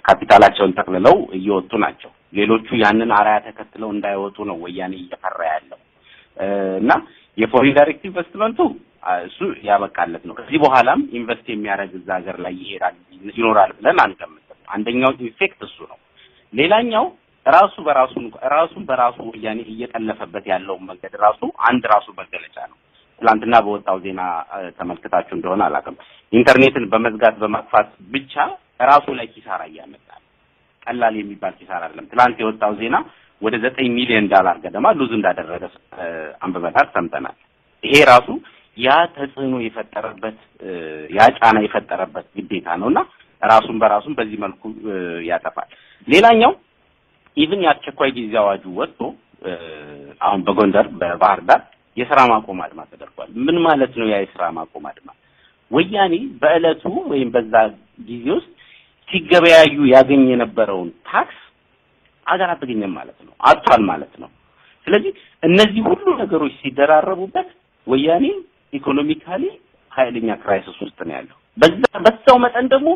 ካፒታላቸውን ተቅልለው እየወጡ ናቸው። ሌሎቹ ያንን አራያ ተከትለው እንዳይወጡ ነው ወያኔ እየፈራ ያለው እና የፎሪን ዳይሬክት ኢንቨስትመንቱ እሱ ያበቃለት ነው። ከዚህ በኋላም ኢንቨስት የሚያደርግ እዛ ሀገር ላይ ይኖራል ብለን አንገምትም። አንደኛው ኢፌክት እሱ ነው። ሌላኛው ራሱን በራሱ ወያኔ እየጠለፈበት ያለው መንገድ ራሱ መገለጫ ነው። ትላንትና በወጣው ዜና ተመልክታችሁ እንደሆነ አላውቅም። ኢንተርኔትን በመዝጋት በማጥፋት ብቻ ራሱ ላይ ኪሳራ እያመጣ ቀላል የሚባል ኪሳራ አይደለም። ትላንት የወጣው ዜና ወደ $9 ሚሊዮን ገደማ ሉዝ እንዳደረገ አንብበናል፣ ሰምተናል። ይሄ ራሱ ያ ተጽዕኖ የፈጠረበት ያ ጫና የፈጠረበት ግዴታ ነውና ራሱን በራሱን በዚህ መልኩ ያጠፋል። ሌላኛው ኢቭን ያስቸኳይ ጊዜ አዋጁ ወጥቶ አሁን በጎንደር በባህር ዳር የሥራ ማቆም አድማ ተደርጓል። ምን ማለት ነው ያ የሥራ ማቆም አድማ? ወያኔ በእለቱ ወይም በዛ ጊዜ ውስጥ ሲገበያዩ ያገኝ የነበረውን ታክስ አገር አትገኘም ማለት ነው፣ አጥቷል ማለት ነው። ስለዚህ እነዚህ ሁሉ ነገሮች ሲደራረቡበት ወያኔ ኢኮኖሚካሊ ኃይለኛ ክራይሲስ ውስጥ ነው ያለው። በዛው መጠን ደግሞ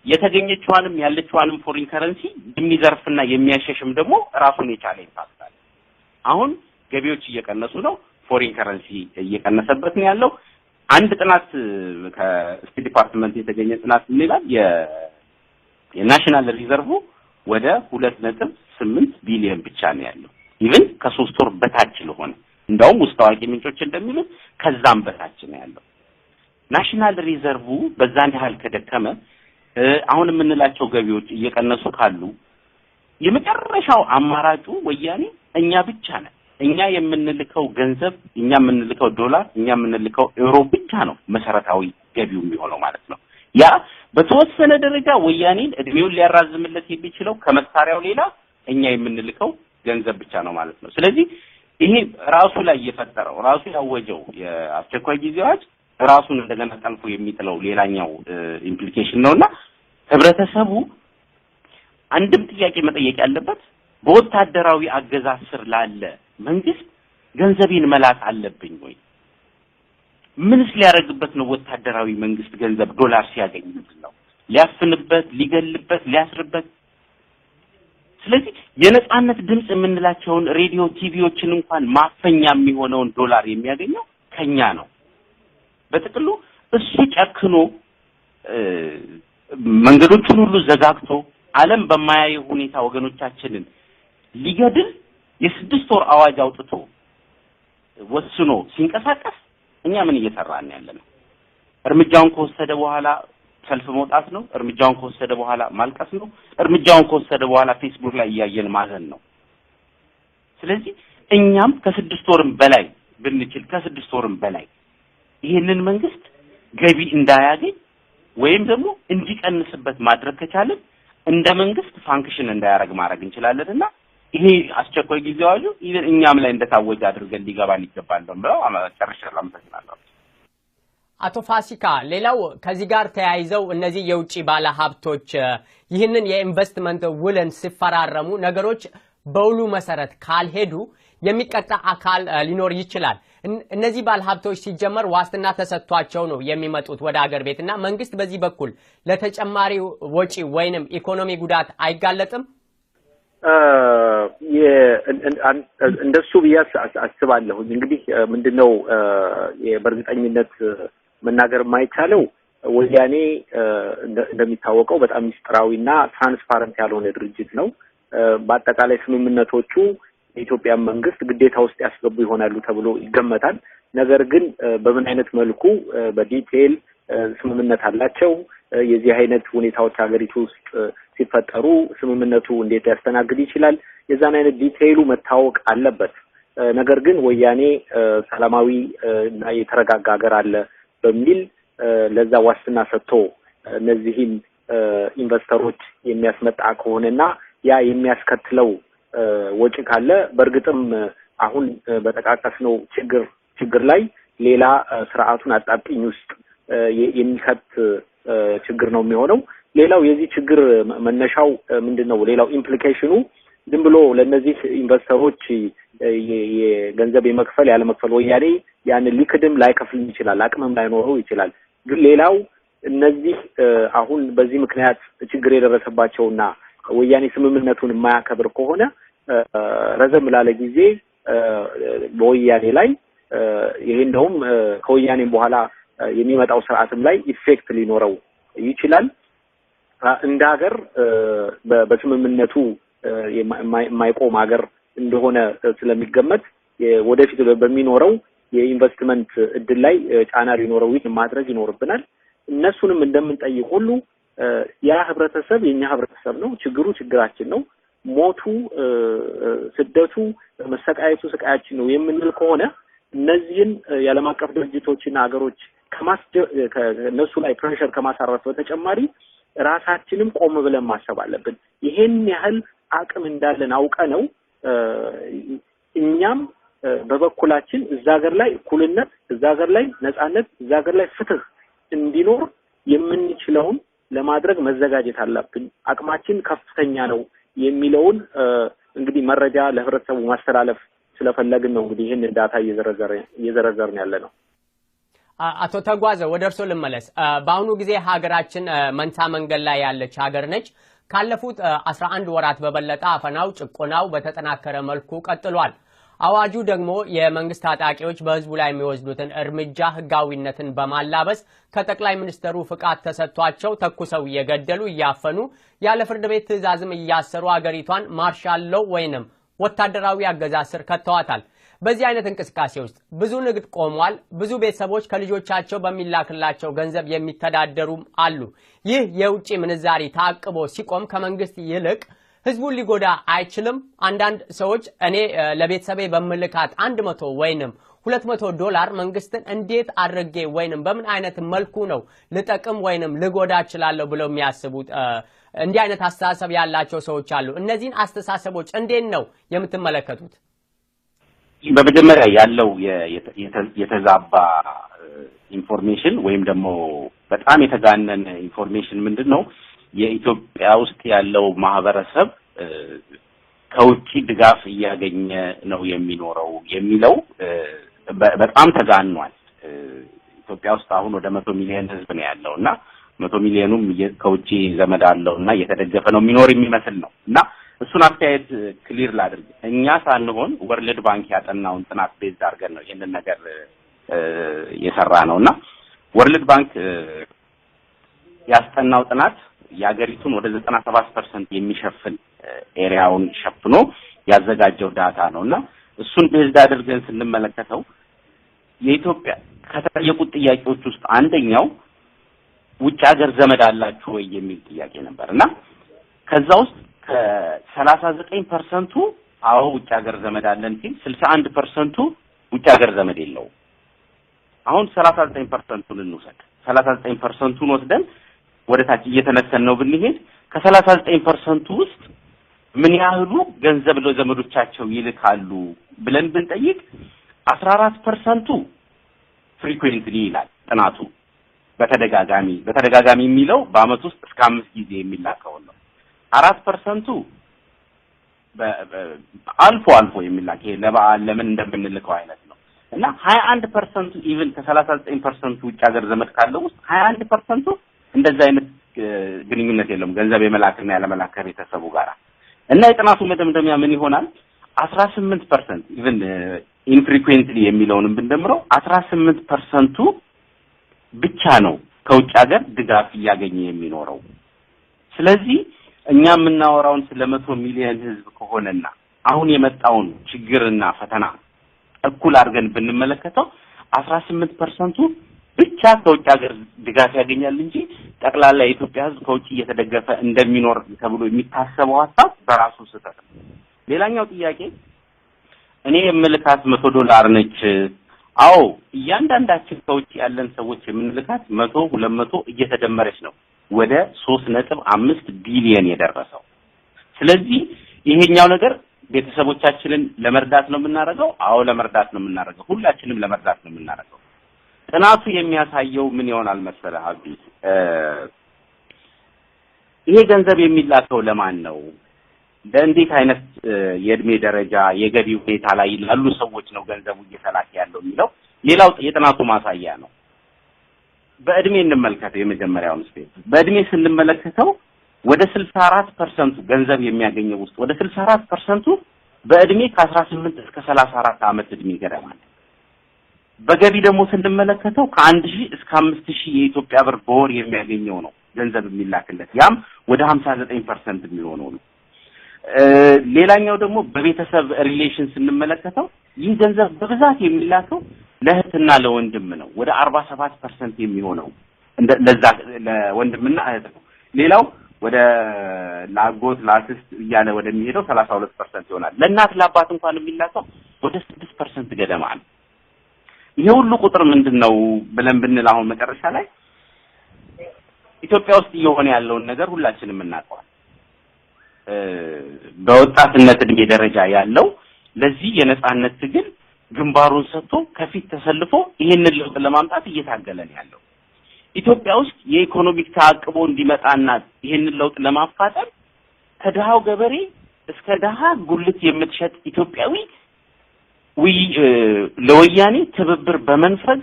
የተገኘችዋንም ያለችዋንም ፎሪን ከረንሲ የሚዘርፍና የሚያሸሽም ደግሞ ራሱን የቻለ ኢምፓክት አለ። አሁን ገቢዎች እየቀነሱ ነው፣ ፎሪን ከረንሲ እየቀነሰበት ነው ያለው። አንድ ጥናት ከስቴት ዲፓርትመንት የተገኘ ጥናት ይላል የናሽናል ሪዘርቭ ወደ 2.8 ቢሊዮን ብቻ ነው ያለው። ኢቭን ከ3 ወር በታች ለሆነ እንደውም ውስጥ ታዋቂ ምንጮች እንደሚሉት ከዛም በታች ነው ያለው። ናሽናል ሪዘርቭ በዛን ያህል ከደከመ አሁን የምንላቸው ገቢዎች እየቀነሱ ካሉ የመጨረሻው አማራጩ ወያኔ እኛ ብቻ ነን። እኛ የምንልከው ገንዘብ፣ እኛ የምንልከው ዶላር፣ እኛ የምንልከው ዩሮ ብቻ ነው መሰረታዊ ገቢው የሚሆነው ማለት ነው። ያ በተወሰነ ደረጃ ወያኔን እድሜውን ሊያራዝምለት የሚችለው ከመሳሪያው ሌላ እኛ የምንልከው ገንዘብ ብቻ ነው ማለት ነው። ስለዚህ ይሄ ራሱ ላይ የፈጠረው ራሱ ያወጀው የአስቸኳይ ጊዜ አዋጅ ራሱን እንደገና ጠልፎ የሚጥለው ሌላኛው ኢምፕሊኬሽን ነውና ህብረተሰቡ አንድም ጥያቄ መጠየቅ ያለበት በወታደራዊ አገዛዝ ስር ላለ መንግስት ገንዘቤን መላክ አለብኝ ወይ? ምንስ ሊያደርግበት ነው? ወታደራዊ መንግስት ገንዘብ ዶላር ሲያገኝ ነው ሊያፍንበት፣ ሊገልበት፣ ሊያስርበት። ስለዚህ የነጻነት ድምጽ የምንላቸውን ሬዲዮ ቲቪዎችን እንኳን ማፈኛ የሚሆነውን ዶላር የሚያገኘው ከኛ ነው። በጥቅሉ እሱ ጨክኖ መንገዶቹን ሁሉ ዘጋግቶ ዓለም በማያየው ሁኔታ ወገኖቻችንን ሊገድል የ6 ወር አዋጅ አውጥቶ ወስኖ ሲንቀሳቀስ እኛ ምን እየሰራን ያለነው? እርምጃውን ከወሰደ በኋላ ሰልፍ መውጣት ነው። እርምጃውን ከወሰደ በኋላ ማልቀስ ነው። እርምጃውን ከወሰደ በኋላ ፌስቡክ ላይ እያየን ማዘን ነው። ስለዚህ እኛም ከ6 ወርም በላይ ብንችል ከ6 ወርም በላይ ይሄንን መንግስት ገቢ እንዳያገኝ ወይም ደግሞ እንዲቀንስበት ማድረግ ከቻለን እንደ መንግስት ፋንክሽን እንዳያረግ ማድረግ እንችላለንና ይሄ አስቸኳይ ጊዜ አዋጁ እኛም ላይ እንደታወጀ አድርገን ሊገባን ይገባል ነው አመሰግናለሁ። አመሰግናለሁ አቶ ፋሲካ። ሌላው ከዚህ ጋር ተያይዘው እነዚህ የውጭ ባለ ሀብቶች ይህንን የኢንቨስትመንት ውልን ሲፈራረሙ ነገሮች በውሉ መሰረት ካልሄዱ የሚቀጣ አካል ሊኖር ይችላል። እነዚህ ባለ ሀብቶች ሲጀመር ዋስትና ተሰጥቷቸው ነው የሚመጡት ወደ ሀገር ቤትና መንግስት በዚህ በኩል ለተጨማሪ ወጪ ወይንም ኢኮኖሚ ጉዳት አይጋለጥም? እንደሱ ቢያስ አስባለሁ። እንግዲህ ምንድነው በእርግጠኝነት መናገር የማይቻለው ወያኔ እንደሚታወቀው በጣም ሚስጥራዊና ትራንስፓረንት ያልሆነ ድርጅት ነው። በአጠቃላይ ስምምነቶቹ የኢትዮጵያ መንግስት ግዴታ ውስጥ ያስገቡ ይሆናሉ ተብሎ ይገመታል። ነገር ግን በምን አይነት መልኩ በዲቴል ስምምነት አላቸው? የዚህ አይነት ሁኔታዎች ሀገሪቱ ውስጥ ሲፈጠሩ ስምምነቱ እንዴት ያስተናግድ ይችላል? የዛን አይነት ዲቴይሉ መታወቅ አለበት። ነገር ግን ወያኔ ሰላማዊ እና የተረጋጋ ሀገር አለ በሚል ለዛ ዋስትና ሰጥቶ እነዚህን ኢንቨስተሮች የሚያስመጣ ከሆነና ያ የሚያስከትለው ወጪ ካለ በእርግጥም አሁን በተቃቀስነው ችግር ላይ ሌላ ስርዓቱን አጣብቂኝ ውስጥ የሚከት ችግር ነው የሚሆነው። ሌላው የዚህ ችግር መነሻው ምንድነው? ሌላው ኢምፕሊኬሽኑ ዝም ብሎ ለነዚህ ኢንቨስተሮች የገንዘብ የመክፈል ያለ መክፈል ወያኔ ያን ሊክድም ላይከፍል ይችላል፣ አቅምም ላይኖረው ይችላል። ግን ሌላው እነዚህ አሁን በዚህ ምክንያት ችግር የደረሰባቸውና ወያኔ ስምምነቱን የማያከብር ከሆነ ረዘም ላለ ጊዜ በወያኔ ላይ ይሄ እንደውም ከወያኔ በኋላ የሚመጣው ስርዓትም ላይ ኢፌክት ሊኖረው ይችላል። እንደ ሀገር በስምምነቱ የማይቆም ሀገር እንደሆነ ስለሚገመት ወደፊት በሚኖረው የኢንቨስትመንት እድል ላይ ጫና ሊኖረው ማድረግ ይኖርብናል። እነሱንም እንደምንጠይቅ ሁሉ ያ ህብረተሰብ የኛ ህብረተሰብ ነው፣ ችግሩ ችግራችን ነው፣ ሞቱ ስደቱ መሰቃየቱ ስቃያችን ነው የምንል ከሆነ እነዚህን የዓለም አቀፍ ድርጅቶችና ሀገሮች ከነሱ ላይ ፕሬሸር ከማሳረፍ በተጨማሪ ራሳችንም ቆም ብለን ማሰብ አለብን። ይሄን ያህል አቅም እንዳለን አውቀ ነው እኛም በበኩላችን እዛ ሀገር ላይ እኩልነት፣ እዛ ሀገር ላይ ነጻነት፣ እዛ ሀገር ላይ ፍትህ እንዲኖር የምንችለውን ለማድረግ መዘጋጀት አለብን። አቅማችን ከፍተኛ ነው የሚለውን እንግዲህ መረጃ ለህብረተሰቡ ማስተላለፍ ስለፈለግን ነው እንግዲህ ይሄን ዳታ እየዘረዘርን ያለ ነው። አቶ ተጓዘ ወደ እርሶ ልመለስ። በአሁኑ ጊዜ ሀገራችን መንታ መንገድ ላይ ያለች ሀገር ነች። ካለፉት 11 ወራት በበለጠ አፈናው ጭቆናው በተጠናከረ መልኩ ቀጥሏል። አዋጁ ደግሞ የመንግስት ታጣቂዎች በህዝቡ ላይ የሚወስዱትን እርምጃ ህጋዊነትን በማላበስ ከጠቅላይ ሚኒስትሩ ፍቃድ ተሰጥቷቸው ተኩሰው እየገደሉ እያፈኑ ያለ ፍርድ ቤት ትዕዛዝም እያሰሩ ሀገሪቷን ማርሻል ሎው ወይንም ወታደራዊ አገዛዝ ስር ከተዋታል። በዚህ አይነት እንቅስቃሴ ውስጥ ብዙ ንግድ ቆሟል። ብዙ ቤተሰቦች ከልጆቻቸው በሚላክላቸው ገንዘብ የሚተዳደሩም አሉ። ይህ የውጭ ምንዛሪ ታቅቦ ሲቆም ከመንግስት ይልቅ ህዝቡን ሊጎዳ አይችልም? አንዳንድ ሰዎች እኔ ለቤተሰቤ በመልካት 100 ወይንም $200 መንግስትን እንዴት አድርጌ ወይንም በምን አይነት መልኩ ነው ልጠቅም ወይንም ልጎዳ እችላለሁ ብለው የሚያስቡት እንዲህ አይነት አስተሳሰብ ያላቸው ሰዎች አሉ። እነዚህን አስተሳሰቦች እንዴት ነው የምትመለከቱት? በመጀመሪያ ያለው የተዛባ ኢንፎርሜሽን ወይም ደግሞ በጣም የተጋነነ ኢንፎርሜሽን ምንድነው? የኢትዮጵያ ውስጥ ያለው ማህበረሰብ ከውጪ ድጋፍ እያገኘ ነው የሚኖረው የሚለው በጣም ተጋኗል። ኢትዮጵያ ውስጥ አሁን ወደ 100 ሚሊዮን ህዝብ ነው ያለውና 100 ሚሊዮኑም ከውጪ ዘመድ አለውና እየተደገፈ ነው የሚኖር የሚመስል ነው። እና እሱን አስተያየት ክሊር ላድርግ። እኛ ሳንሆን ወርልድ ባንክ ያጠናውን ጥናት ቤዝ አድርገን ነው ይሄንን ነገር የሰራ ነውና ወርልድ ባንክ ያስጠናው ጥናት የሀገሪቱን ወደ 97% የሚሸፍን ኤሪያውን ሸፍኖ ያዘጋጀው ዳታ ነውና እሱን ቤዝ አድርገን ስንመለከተው የኢትዮጵያ ከተጠየቁት ጥያቄዎች ውስጥ አንደኛው ውጭ ሀገር ዘመድ አላችሁ ወይ የሚል ጥያቄ ነበርና ከዛ ውስጥ ከ39% አዎ ውጭ ሀገር ዘመድ አለን ሲል 61% ውጭ ሀገር ዘመድ የለውም። አሁን 39%ን እንውሰድ። 39%ን ወስደን ወደ ታች እየተነሰን ነው ብንሄድ ከ39% ውስጥ ምን ያህሉ ገንዘብ ለዘመዶቻቸው ይልካሉ ብለን ብንጠይቅ 14% ፍሪኩዌንትሊ ይላል ጥናቱ። በተደጋጋሚ የሚለው በአመት ውስጥ እስከ 5 ጊዜ የሚላከው ነው። 4% አልፎ አልፎ የሚላክ ለበዓል ለምን እንደምንልከው አይነት ነው እና 21% ኢቭን ከ39% ውጭ ሀገር ዘመድ ካለው ውስጥ 21% እንደዛ አይነት ግንኙነት የለም ገንዘብ የመላክና ያለመላክ ቤተሰቡ ጋራ እና የጥናቱ መደምደሚያ ምን ይሆናል? 18% ኢቭን ኢንፍሪኩዌንትሊ የሚለውንም ብንደምረው 18% ብቻ ነው ከውጭ ሀገር ድጋፍ እያገኘ የሚኖረው። ስለዚህ እኛ የምናወራውን ስለ 100 ሚሊዮን ህዝብ ከሆነና አሁን የመጣውን ችግርና ፈተና እኩል አድርገን ብንመለከተው 18% ብቻ ከውጭ ሀገር ድጋፍ ያገኛል እንጂ ጠቅላላ የኢትዮጵያ ህዝብ ከውጭ እየተደገፈ እንደሚኖር ተብሎ የሚታሰበው ሐሳብ በራሱ ስህተት ነው። ሌላኛው ጥያቄ እኔ የምልካት $100 ነች። አዎ እያንዳንዳችን ከውጭ ያለን ሰዎች የምንልካት 100 200 እየተደመረች ነው ወደ 3.5 ቢሊዮን የደረሰው። ስለዚህ ይሄኛው ነገር ቤተሰቦቻችንን ለመርዳት ነው የምናደርገው። አዎ ለመርዳት ነው የምናደርገው። ሁላችንም ለመርዳት ነው የምናደርገው። ጥናቱ የሚያሳየው ምን ይሆናል መሰለህ አብዲ? ይሄ ገንዘብ የሚላከው ለማን ነው? ለእንዴት አይነት የእድሜ ደረጃ የገቢ ሁኔታ ላይ ላሉ ሰዎች ነው ገንዘቡ እየተላከ ያለው የሚለው ሌላው የጥናቱ ማሳያ ነው። በእድሜ እንመልከተው የመጀመሪያውን ስቴፕ በእድሜ ስንመለከተው ወደ 64% ገንዘብ የሚያገኘው ውስጥ ወደ 64% በእድሜ ከ18 እስከ 34 ዓመት እድሜ ገደማ ነው። በገቢ ደግሞ ስንመለከተው ከ1000 እስከ 5000 የኢትዮጵያ ብር በወር የሚያገኘው ነው ገንዘብ የሚላክለት ያም ወደ 59% የሚሆነው ነው። ሌላኛው ደግሞ በቤተሰብ ሪሌሽን ስንመለከተው ይህ ገንዘብ በብዛት የሚላከው ለእህትና ለወንድም ነው ወደ 47% የሚሆነው ለዛ ለወንድምና እህት ነው። ሌላው ወደ ላጎት ላክስት እያለ ወደሚሄደው 32% ይሆናል። ለእናት ለአባት እንኳን የሚላከው ወደ 6% ገደማ ነው። ይሄ ሁሉ ቁጥር ምንድነው ብለን ብንል አሁን መጨረሻ ላይ ኢትዮጵያ ውስጥ እየሆነ ያለውን ነገር ሁላችንም እናውቀዋለን። በወጣትነት እድሜ ደረጃ ያለው ለዚህ የነጻነት ትግል ግንባሩን ሰጥቶ ከፊት ተሰልፎ ይሄንን ለውጥ ለማምጣት እየታገለ ነው ያለው። ኢትዮጵያ ውስጥ የኢኮኖሚክ ተአቅቦ እንዲመጣና ይሄንን ለውጥ ለማፋጠን ከድሃው ገበሬ እስከ ድሃ ጉልት የምትሸጥ ኢትዮጵያዊ ለወያኔ ትብብር በመንፈግ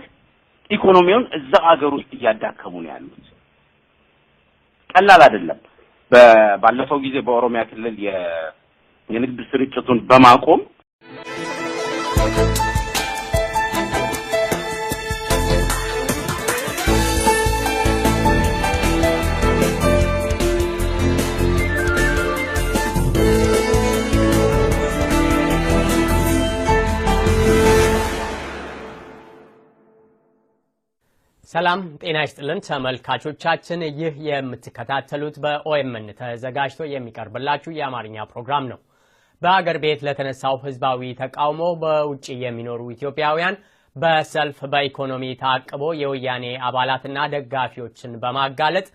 ኢኮኖሚውን እዛ አገር ውስጥ እያዳከሙ ነው ያሉት። ቀላል አይደለም። ባለፈው ጊዜ በኦሮሚያ ክልል የንግድ ስርጭቱን በማቆም ሰላም ጤና ይስጥልን ተመልካቾቻችን ይህ የምትከታተሉት በኦኤምኤን ተዘጋጅቶ የሚቀርብላችሁ የአማርኛ ፕሮግራም ነው። በአገር ቤት ለተነሳው ህዝባዊ ተቃውሞ በውጪ የሚኖሩ ኢትዮጵያውያን በሰልፍ በኢኮኖሚ ታቅቦ የወያኔ አባላትና ደጋፊዎችን በማጋለጥ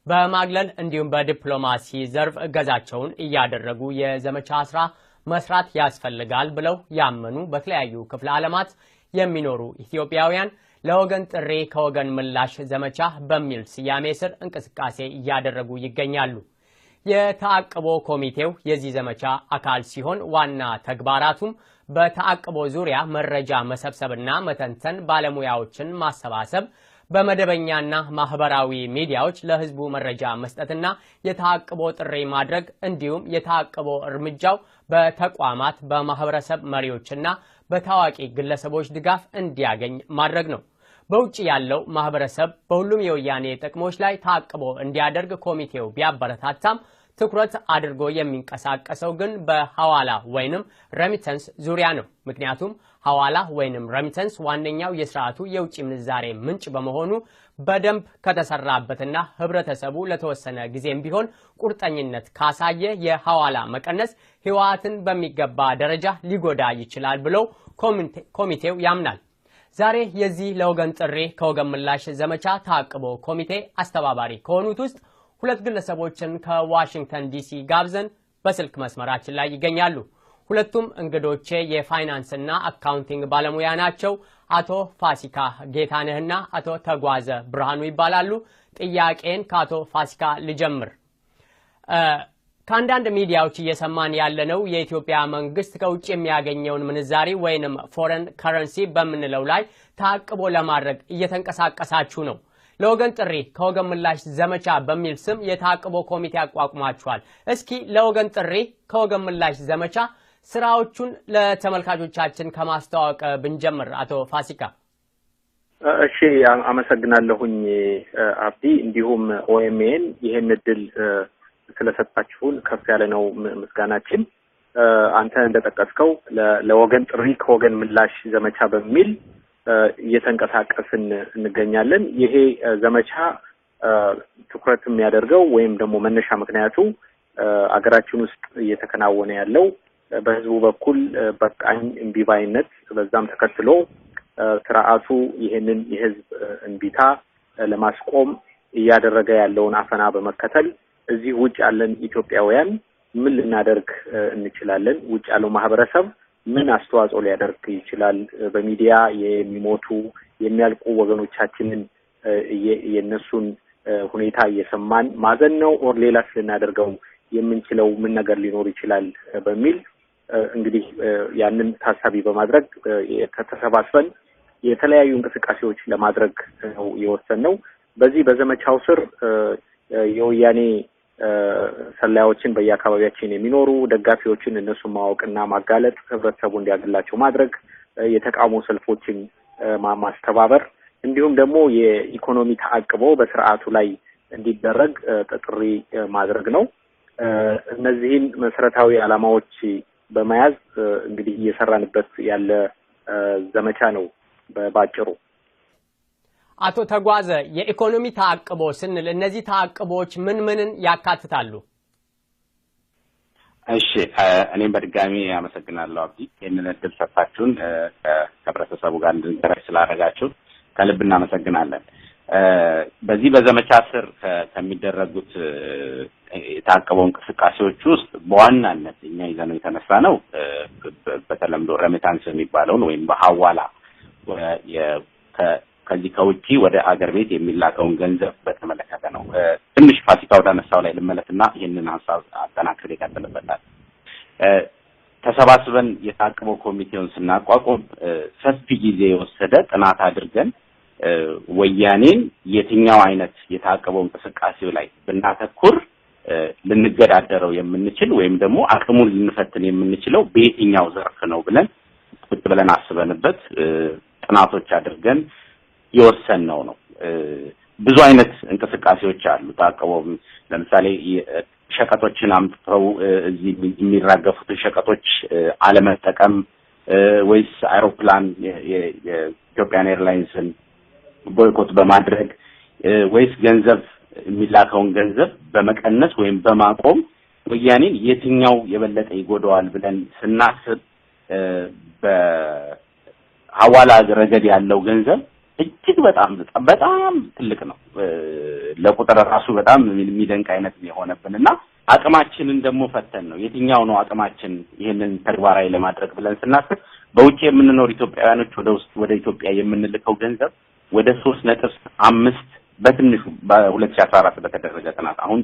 በማግለል እንዲሁም በዲፕሎማሲ ዘርፍ እገዛቸውን እያደረጉ የዘመቻ ስራ መስራት ያስፈልጋል ብለው ያመኑ በተለያዩ ክፍለ ዓለማት የሚኖሩ ኢትዮጵያውያን ለወገን ጥሪ ከወገን ምላሽ ዘመቻ በሚል ስያሜ ስር እንቅስቃሴ እያደረጉ ይገኛሉ። የተአቅቦ ኮሚቴው የዚህ ዘመቻ አካል ሲሆን ዋና ተግባራቱም በተአቅቦ ዙሪያ መረጃ መሰብሰብና መተንተን፣ ባለሙያዎችን ማሰባሰብ፣ በመደበኛና ማህበራዊ ሚዲያዎች ለህዝቡ መረጃ መስጠትና የተአቅቦ ጥሪ ማድረግ እንዲሁም የተአቅቦ እርምጃው በተቋማት በማህበረሰብ መሪዎችና በታዋቂ ግለሰቦች ድጋፍ እንዲያገኝ ማድረግ ነው። በውጭ ያለው ማህበረሰብ በሁሉም የወያኔ ጥቅሞች ላይ ታቅቦ እንዲያደርግ ኮሚቴው ቢያበረታታም ትኩረት አድርጎ የሚንቀሳቀሰው ግን በሐዋላ ወይንም ረሚተንስ ዙሪያ ነው። ምክንያቱም ሐዋላ ወይንም ረሚተንስ ዋነኛው የሥርዓቱ የውጭ ምንዛሬ ምንጭ በመሆኑ በደንብ ከተሰራበትና ህብረተሰቡ ለተወሰነ ጊዜም ቢሆን ቁርጠኝነት ካሳየ የሐዋላ መቀነስ ህይወትን በሚገባ ደረጃ ሊጎዳ ይችላል ብሎ ኮሚቴው ያምናል። ዛሬ የዚህ ለወገን ጥሪ ከወገን ምላሽ ዘመቻ ታቅቦ ኮሚቴ አስተባባሪ ከሆኑት ውስጥ ሁለት ግለሰቦችን ከዋሽንግተን ዲሲ ጋብዘን በስልክ መስመራችን ላይ ይገኛሉ። ሁለቱም እንግዶቼ የፋይናንስና አካውንቲንግ ባለሙያ ናቸው። አቶ ፋሲካ ጌታነህና አቶ ተጓዘ ብርሃኑ ይባላሉ። ጥያቄን ከአቶ ፋሲካ ልጀምር። ከአንዳንድ ሚዲያዎች እየሰማን ያለነው የኢትዮጵያ መንግስት ከውጭ የሚያገኘውን ምንዛሪ ወይንም ፎሬን ከረንሲ በምንለው ላይ ታቅቦ ለማድረግ እየተንቀሳቀሳችሁ ነው። ለወገን ጥሪ ከወገን ምላሽ ዘመቻ በሚል ስም የታቅቦ ኮሚቴ አቋቁማችኋል። እስኪ ለወገን ጥሪ ከወገን ምላሽ ዘመቻ ስራዎቹን ለተመልካቾቻችን ከማስተዋወቅ ብንጀምር አቶ ፋሲካ። እሺ፣ አመሰግናለሁኝ አብዲ። እንዲሁም ኦኤምኤን ይሄን እድል ስለሰጣችሁን ከፍ ያለ ነው ምስጋናችን። አንተ እንደጠቀስከው ለወገን ጥሪ ከወገን ምላሽ ዘመቻ በሚል እየተንቀሳቀስን እንገኛለን። ይሄ ዘመቻ ትኩረት የሚያደርገው ወይም ደግሞ መነሻ ምክንያቱ አገራችን ውስጥ እየተከናወነ ያለው በህዝቡ በኩል በቃኝ እምቢባይነት፣ በዛም ተከትሎ ስርዓቱ ይሄንን የህዝብ እንቢታ ለማስቆም እያደረገ ያለውን አፈና በመከተል እዚህ ውጭ ያለን ኢትዮጵያውያን ምን ልናደርግ እንችላለን? ውጭ ያለው ማህበረሰብ ምን አስተዋጽኦ ሊያደርግ ይችላል? በሚዲያ የሚሞቱ የሚያልቁ ወገኖቻችንን የነሱን ሁኔታ እየሰማን ማዘን ነው ኦር ሌላስ ልናደርገው የምንችለው ምን ነገር ሊኖር ይችላል በሚል እንግዲህ ያንን ታሳቢ በማድረግ ተሰባስበን የተለያዩ እንቅስቃሴዎች ለማድረግ ነው የወሰነው። በዚህ በዘመቻው ስር የወያኔ ሰላዮችን በየአካባቢያችን የሚኖሩ ደጋፊዎችን እነሱን ማወቅና ማጋለጥ፣ ህብረተሰቡ እንዲያገላቸው ማድረግ፣ የተቃውሞ ሰልፎችን ማስተባበር እንዲሁም ደግሞ የኢኮኖሚ ተአቅቦ በስርዓቱ ላይ እንዲደረግ ጥሪ ማድረግ ነው። እነዚህን መሰረታዊ ዓላማዎች በመያዝ እንግዲህ እየሰራንበት ያለ ዘመቻ ነው ባጭሩ። አቶ ተጓዘ የኢኮኖሚ ተአቅቦ ስንል እነዚህ ተአቅቦች ምንን ያካትታሉ? እሺ እኔም በድጋሚ አመሰግናለሁ አብዲ። ይህንን እድል ሰጣችሁን ከህብረተሰቡ ጋር እንድንገናኝ ስላደረጋችሁ ከልብ እናመሰግናለን። በዚህ በዘመቻ ስር ከሚደረጉት የታቀበው እንቅስቃሴዎች ውስጥ በዋናነት እኛ ይዘነው የተነሳ ነው በተለምዶ ረሚታንስ የሚባለውን ወይም በሐዋላ ከዚህ ከውጪ ወደ አገር ቤት የሚላከውን ገንዘብ በተመለከተ ነው። ትንሽ ፋሲካው ወዳነሳው ላይ ልመለስና ይህንን ሐሳብ አጠናክሬ እቀጥልበታለሁ። ተሰባስበን የታቀበው ኮሚቴውን ስናቋቁም ሰፊ ጊዜ የወሰደ ጥናት አድርገን ወያኔን የትኛው አይነት የታቀበው እንቅስቃሴው ላይ ብናተኩር ልንገዳደረው የምንችል ወይም ደግሞ አቅሙን ልንፈትን የምንችለው በየትኛው ዘርፍ ነው ብለን አስበንበት ጥናቶች አድርገን የወሰንነው ነው። ብዙ አይነት እንቅስቃሴዎች አሉ። ታቀበው ለምሳሌ ሸቀጦችን አምጥተው እዚህ የሚራገፉትን ሸቀጦች አለመጠቀም ወይስ አይሮፕላን የኢትዮጵያን ኤርላይንስን ቦይኮት በማድረግ ወይስ ገንዘብ የሚላከውን ገንዘብ በመቀነስ ወይም በማቆም ወያኔን የትኛው የበለጠ ይጎዳዋል ብለን ስናስብ በሐዋላ ረገድ ያለው ገንዘብ እጅግ በጣም ትልቅ ነው። ለቁጥር ራሱ በጣም የሚደንቅ አይነት የሆነብንና አቅማችንን ደግሞ ፈተን ነው የትኛው ነው አቅማችን ይሄንን ተግባራዊ ለማድረግ ብለን ስናስብ በውጭ የምንኖር ኢትዮጵያውያኖች ወደ ኢትዮጵያ የምንልከው ገንዘብ ወደ 3.5 በትንሹ በ2014 በተደረገ ጥናት አሁን